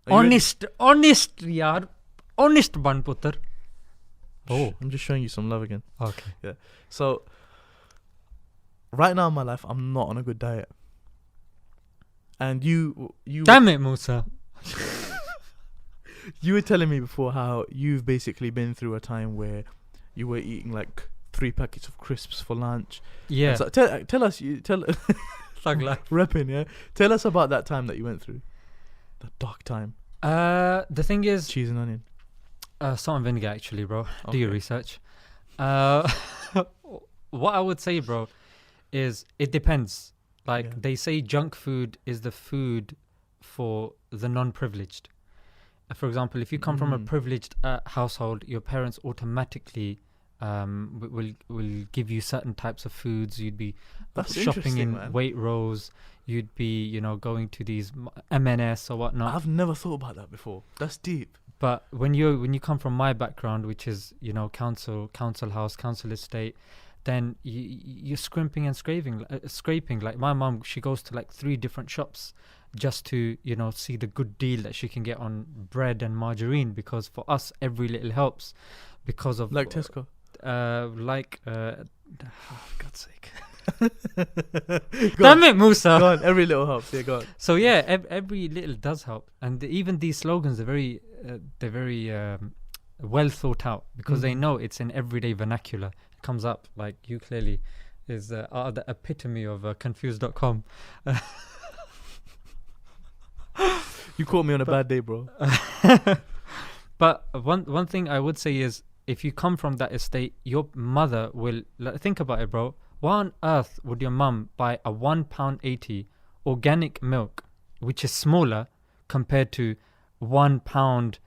Honest, yaar. Honest ban putter. Oh, I'm just showing you some love again. okay. Yeah. So right now in my life, I'm not on a good diet. And you Damn it, Musa. You were telling me before how you've basically been through a time where you were eating like 3 packets of crisps for lunch. Yeah. So tell us, Thug life. repping, yeah. Tell us about that time that you went through. That dark time. The thing is, Cheese and onion. salt and vinegar, actually, bro. Okay. Do your research. What I would say, bro, is it depends. Like Yeah. they say, junk food is the food for the non-privileged. For example, if you come from a privileged household, your parents automatically will give you certain types of foods. You'd be That's shopping in man. Waitrose. You'd be, going to these M&S or whatnot. I've never thought about that before. That's deep. But when you come from my background, which is council house, council estate, then you're scrimping and scraping. Like my mom, she goes to like 3 different shops just to see the good deal that she can get on bread and margarine, because for us every little helps, because of Like Tesco. God's sake. Damn it, Musa. Go on, every little helps. Yeah, go on. So yeah, every little does help, and even these slogans are very well thought out, because they know it's in everyday vernacular. It comes up like you clearly is are the epitome of confused.com. You caught me on a bad day, bro. But one thing I would say is, if you come from that estate, your mother will think about it, bro. Why on earth would your mum buy a £1.80 organic milk, which is smaller compared to £1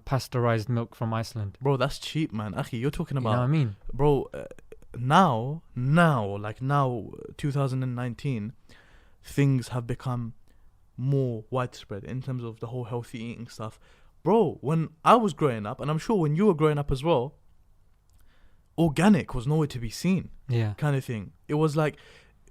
pasteurized milk from Iceland? Bro, that's cheap, man. Akhi, you're talking about, You know what I mean? bro, now, 2019, things have become more widespread in terms of the whole healthy eating stuff. Bro, when I was growing up, and I'm sure when you were growing up as well, organic was nowhere to be seen. Yeah. Kind of thing. It was like,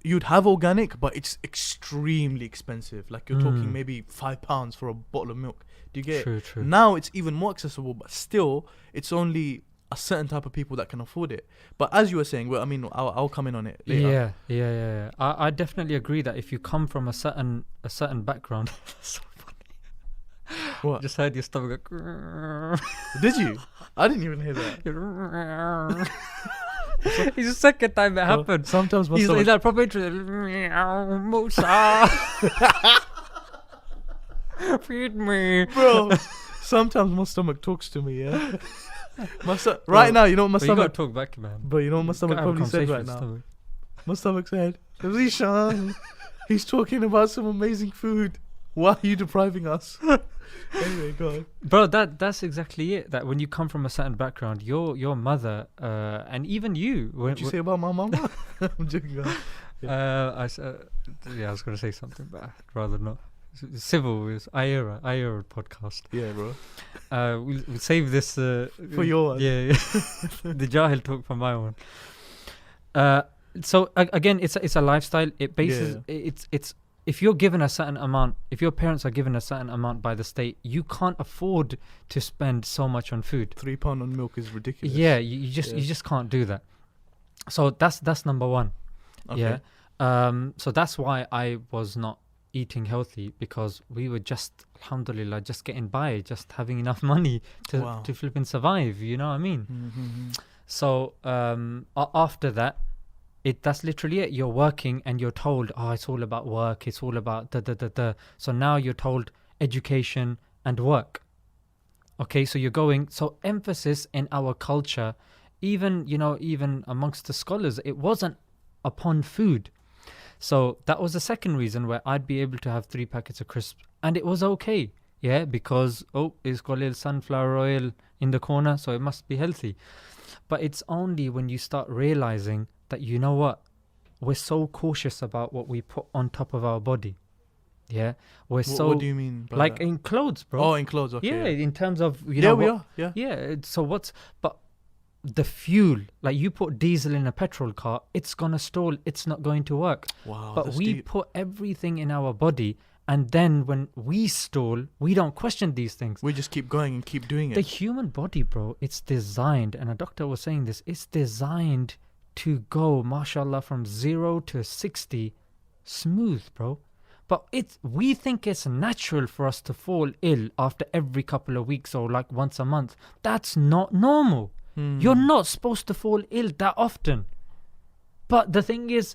you'd have organic, but it's extremely expensive. Like, you're talking maybe £5 for a bottle of milk. Do you get it? True. Now it's even more accessible, but still, it's only a certain type of people that can afford it. But as you were saying, well, I mean, I'll come in on it later. Yeah. I definitely agree that if you come from a certain background, so funny. What? Just heard your stomach go. Did you? I didn't even hear that. It's the second time it happened. Sometimes my He's stomach... like proper interest. Musa. Feed me. Bro, sometimes my stomach talks to me, yeah? Right now, you know what my You gotta stomach... talk back, man. Bro, you know what my stomach Gotta have a probably said conversation right with now? stomach. My stomach said, Zishan, he's talking about some amazing food. Why are you depriving us? Anyway, go on. Bro, that's exactly it. That when you come from a certain background, your mother, and even you. What did you say about my mama? I'm joking. I was going to say something, but I'd rather not. Civil is Ayera podcast. Yeah, bro. We'll save this For your one. Yeah. The Jahil talk for my one. So again, it's a lifestyle. It bases it's if you're given a certain amount, if your parents are given a certain amount by the state, you can't afford to spend so much on food. £3 on milk is ridiculous. Yeah, you just can't do that. So that's number one. Okay. Yeah. So that's why I was not eating healthy, because we were just, alhamdulillah, just getting by, just having enough money to flip and survive. You know what I mean? Mm-hmm. So after that, that's literally it. You're working and you're told, oh, it's all about work. It's all about da. So now you're told education and work. Okay, so you're going. So emphasis in our culture, even amongst the scholars, it wasn't upon food. So that was the second reason where I'd be able to have 3 packets of crisps, and it was okay. Yeah, because it's got a little sunflower oil in the corner, so it must be healthy. But it's only when you start realizing that, you know what, we're so cautious about what we put on top of our body. Yeah, what do you mean by like that? in clothes, bro? Oh, in clothes, okay. Yeah, in terms of we are. Yeah. So but the fuel, like you put diesel in a petrol car, it's gonna stall. It's not going to work. Wow. But we put everything in our body, and then when we stall, we don't question these things. We just keep going and keep doing it. The human body, bro, it's designed, and a doctor was saying this, it's designed to go, mashallah, from 0 to 60 smooth, bro. But we think it's natural for us to fall ill after every couple of weeks or like once a month. That's not normal. You're not supposed to fall ill that often. But the thing is,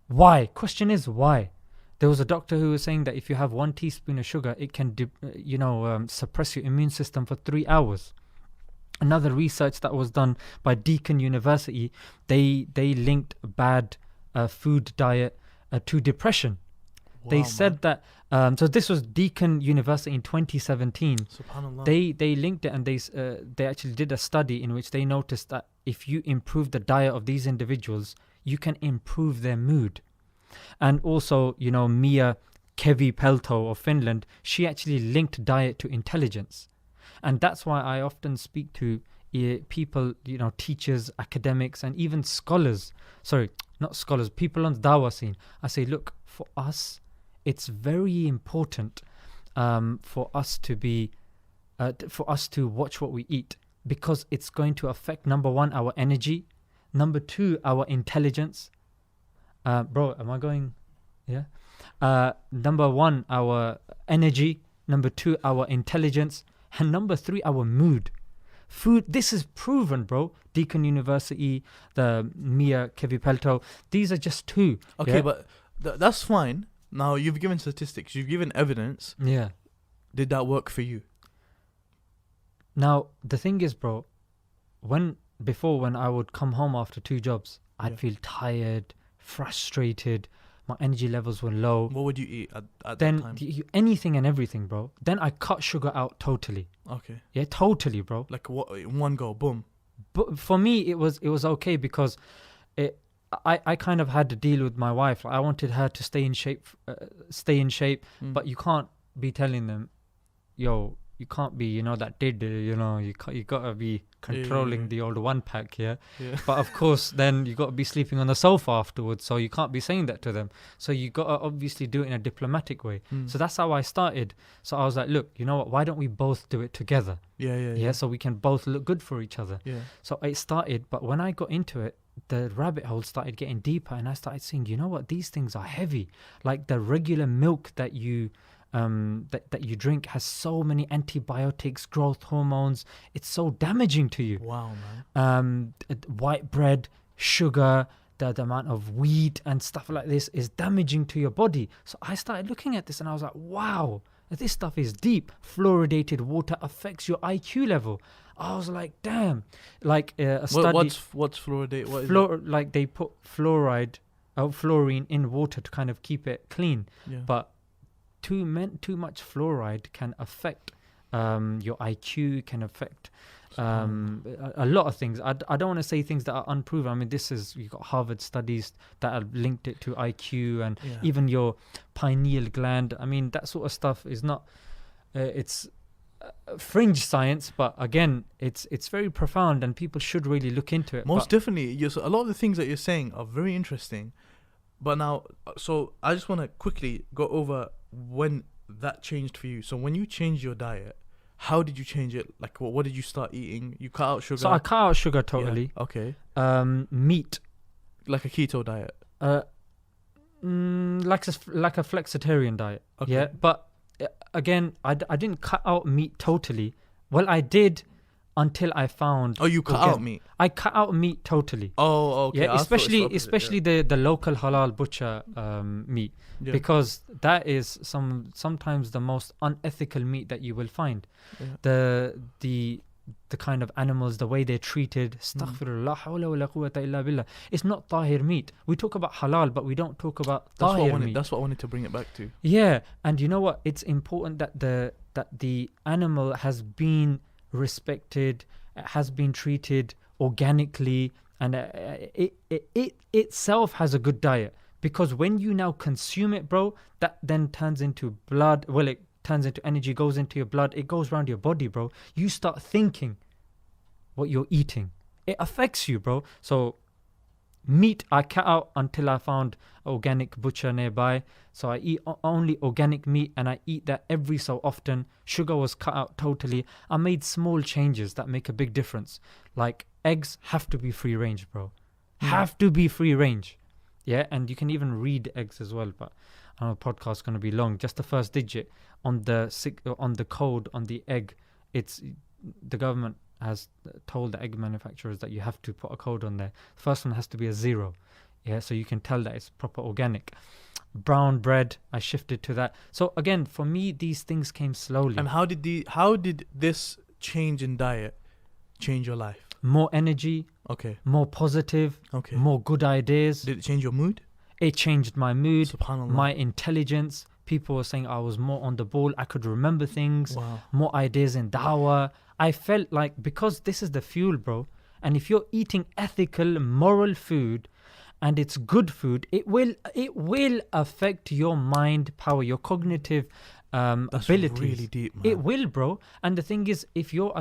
why? Question is, why? There was a doctor who was saying that if you have 1 teaspoon of sugar, it can suppress your immune system for 3 hours. Another research that was done by Deakin University, they linked bad food diet to depression. They said that, so this was Deakin University in 2017. Subhanallah. They linked it, and they actually did a study in which they noticed that if you improve the diet of these individuals, you can improve their mood. And also, Mia Kevi-Pelto of Finland, she actually linked diet to intelligence. And that's why I often speak to people, teachers, academics, and even scholars. Sorry, not scholars, people on the dawah scene. I say, look, for us, it's very important for us to watch what we eat, because it's going to affect, number one, our energy, number two, our intelligence. Bro, am I going? Yeah. Number one, our energy. Number two, our intelligence. And number three, our mood. Food, this is proven, bro. Deakin University, the Mia Kevipelto, these are just two. Okay, but that's fine. Now, you've given statistics, you've given evidence. Yeah. Did that work for you? Now, the thing is, bro, when I would come home after 2 jobs, I'd feel tired, frustrated, my energy levels were low. What would you eat at that then time? Anything and everything, bro. Then I cut sugar out totally. Okay. Yeah, totally, bro. Like what? In one go, boom. But for me, it was okay because I kind of had to deal with my wife. Like, I wanted her to stay in shape, but you can't be telling them, yo, you can't be, that did, you gotta be controlling the old 1-pack, yeah? But of course, then you gotta be sleeping on the sofa afterwards, so you can't be saying that to them. So you gotta obviously do it in a diplomatic way. So that's how I started. So I was like, look, you know what, why don't we both do it together? Yeah, so we can both look good for each other. So it started, but when I got into it, the rabbit hole started getting deeper, and I started seeing, you know what, these things are heavy. Like the regular milk that you drink has so many antibiotics, growth hormones. It's so damaging to you. Wow, man. White bread, sugar, the amount of wheat and stuff like this is damaging to your body. So I started looking at this and I was like, wow, this stuff is deep. Fluoridated water affects your IQ level. I was like, damn. Like a study. What's fluoridate? What is it? Like they put fluorine in water to kind of keep it clean. But too much fluoride can affect your IQ, can affect a lot of things. I don't want to say things that are unproven. I mean, you've got Harvard studies that have linked it to IQ and even your pineal gland. I mean, that sort of stuff is not, it's fringe science, but again, it's very profound and people should really look into it. Most definitely. A lot of the things that you're saying are very interesting. But now, so I just want to quickly go over when that changed for you. So when you changed your diet, how did you change it? Like, what did you start eating? You cut out sugar? So I cut out sugar totally. Yeah. Okay. Meat. Like a keto diet? Like a flexitarian diet. Okay. Yeah, but again, I didn't cut out meat totally. Well, I did until I found... Oh, you cut out meat? I cut out meat totally. Oh, okay. Yeah, especially the local halal butcher meat. Yeah. Because that is sometimes the most unethical meat that you will find. Yeah. The kind of animals, the way they're treated, astaghfirullah, hawla wa la quwwata illa billah. It's not tahir meat. We talk about halal, but we don't talk about tahir meat. That's what I wanted to bring it back to. Yeah, and you know what? It's important that the animal has been respected, has been treated organically, and it itself has a good diet. Because when you now consume it, bro, that then turns into blood. Well, it turns into energy, goes into your blood. It goes around your body, bro. You start thinking what you're eating. It affects you, bro. So meat, I cut out until I found organic butcher nearby. So I eat only organic meat, and I eat that every so often. Sugar was cut out totally. I made small changes that make a big difference. Like eggs have to be free range, bro. Have to be free range. Yeah, and you can even read eggs as well, but I know the podcast's going to be long. Just the first digit on the code on the egg, it's the government has told the egg manufacturers that you have to put a code on there. The first one has to be a 0. Yeah, so you can tell that it's proper organic. Brown bread, I shifted to that. So again, for me, these things came slowly. And how did this change in diet change your life? More energy. Okay. More positive. Okay. More good ideas. Did it change your mood? It changed my mood. Subhanallah. My intelligence. People were saying I was more on the ball. I could remember things. Wow. More ideas in dawah. I felt like, because this is the fuel, bro. And if you're eating ethical, moral food, and it's good food, it will affect your mind power, your cognitive That's abilities. Really deep, man. It will, bro. And the thing is, if you're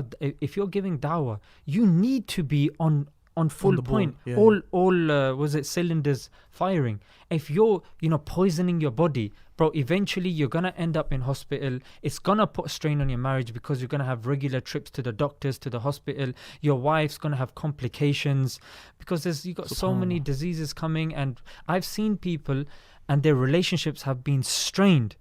giving dawah, you need to be on full point. Yeah. All cylinders firing. If you're poisoning your body, bro, eventually you're gonna end up in hospital. It's gonna put strain on your marriage because you're gonna have regular trips to the doctors, to the hospital. Your wife's gonna have complications because you got so many diseases coming. And I've seen people and their relationships have been strained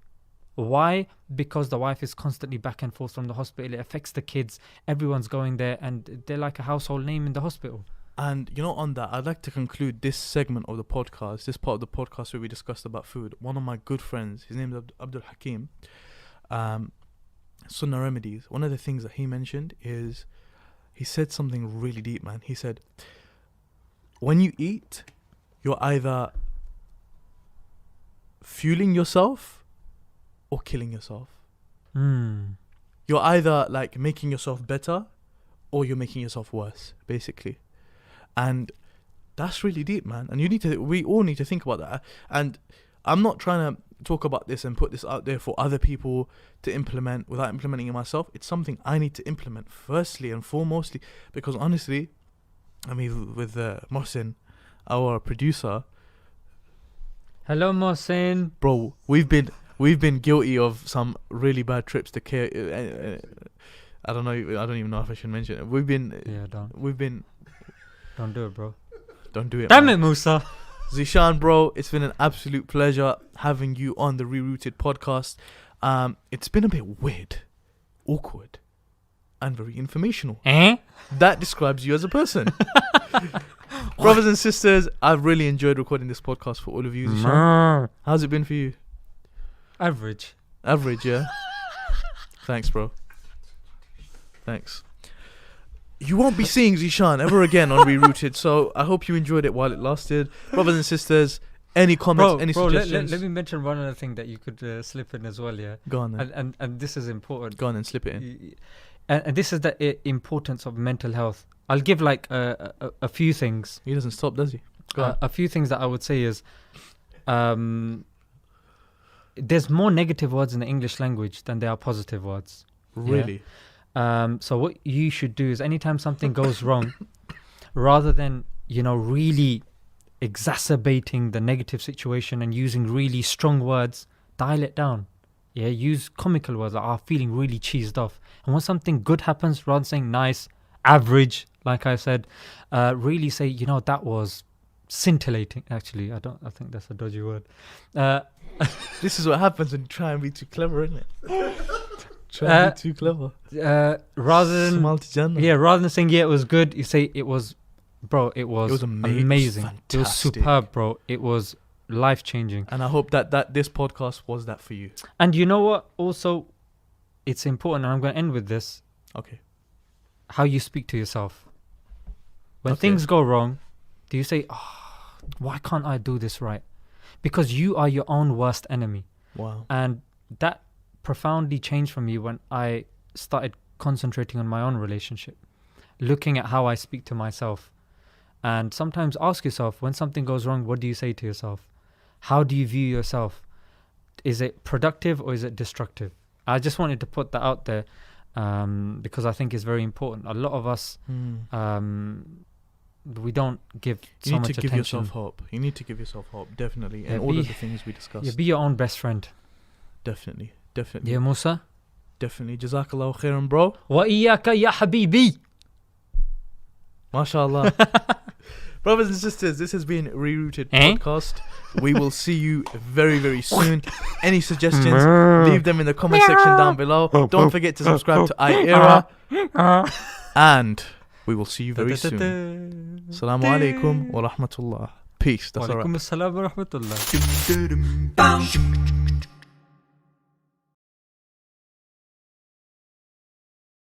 Why? Because the wife is constantly back and forth from the hospital. It affects the kids. Everyone's going there and they're like a household name in the hospital. And, you know, on that, I'd like to conclude this segment of the podcast, this part of the podcast where we discussed about food. One of my good friends, his name is Abdul Hakim, Sunnah Remedies. One of the things that he mentioned is, he said something really deep, man. He said, when you eat, you're either fueling yourself or killing yourself. You're either like making yourself better or you're making yourself worse, basically. And that's really deep, man. And we all need to think about that. And I'm not trying to talk about this and put this out there for other people to implement without implementing it myself. It's something I need to implement firstly and foremostly, because honestly, I mean, with Mohsin, our producer. Hello, Mohsin. Bro, we've been guilty of some really bad trips to I don't even know if I should mention it. Don't do it, bro. Don't do it. Damn man. it, Musa. Zishan, bro, it's been an absolute pleasure having you on the Rerouted podcast. It's been a bit weird, awkward, and very informational. That describes you as a person. Brothers and sisters, I've really enjoyed recording this podcast for all of you, Zishan. How's it been for you? Average, yeah? Thanks, bro. Thanks. You won't be seeing Zishan ever again on Rerouted, so I hope you enjoyed it while it lasted. Brothers and sisters, any comments, any suggestions? Let me mention one other thing that you could slip in as well, yeah? Go on then. And this is important. Go on and slip it in. And this is the importance of mental health. I'll give like a few things. He doesn't stop, does he? Go on. A few things that I would say is, there's more negative words in the English language than there are positive words. Really? Yeah? So what you should do is anytime something goes wrong, rather than, really exacerbating the negative situation and using really strong words, dial it down. Yeah, use comical words like, feeling really cheesed off. And when something good happens, rather than saying nice, average, like I said, really say, that was scintillating. Actually, I think that's a dodgy word. This is what happens when you try and be too clever, isn't it? Try to be too clever. Rather than saying it was good, you say it was amazing. It was superb, bro. It was life-changing. And I hope that this podcast was that for you. And you know what? Also, it's important, and I'm going to end with this. Okay. How you speak to yourself. When things go wrong, do you say, why can't I do this right? Because you are your own worst enemy. Wow. And that profoundly changed for me when I started concentrating on my own relationship, looking at how I speak to myself. And sometimes ask yourself, when something goes wrong, what do you say to yourself? How do you view yourself? Is it productive or is it destructive? I just wanted to put that out there because I think it's very important. A lot of us, we don't give so much attention. You need to give yourself hope. You need to give yourself hope, definitely. And all of the things we discussed. Yeah, be your own best friend. Definitely. Yeah, Musa? Definitely. Jazakallahu khairan, bro. Wa iyaka ya habibi. MashaAllah. Brothers and sisters, this has been Rerouted Podcast. We will see you very, very soon. Any suggestions, leave them in the comment section down below. Don't forget to subscribe to iEra. And we will see you very soon. Assalamu alaikum wa rahmatullah. Peace. That's all right. Wa alaikum assalam wa rahmatullah.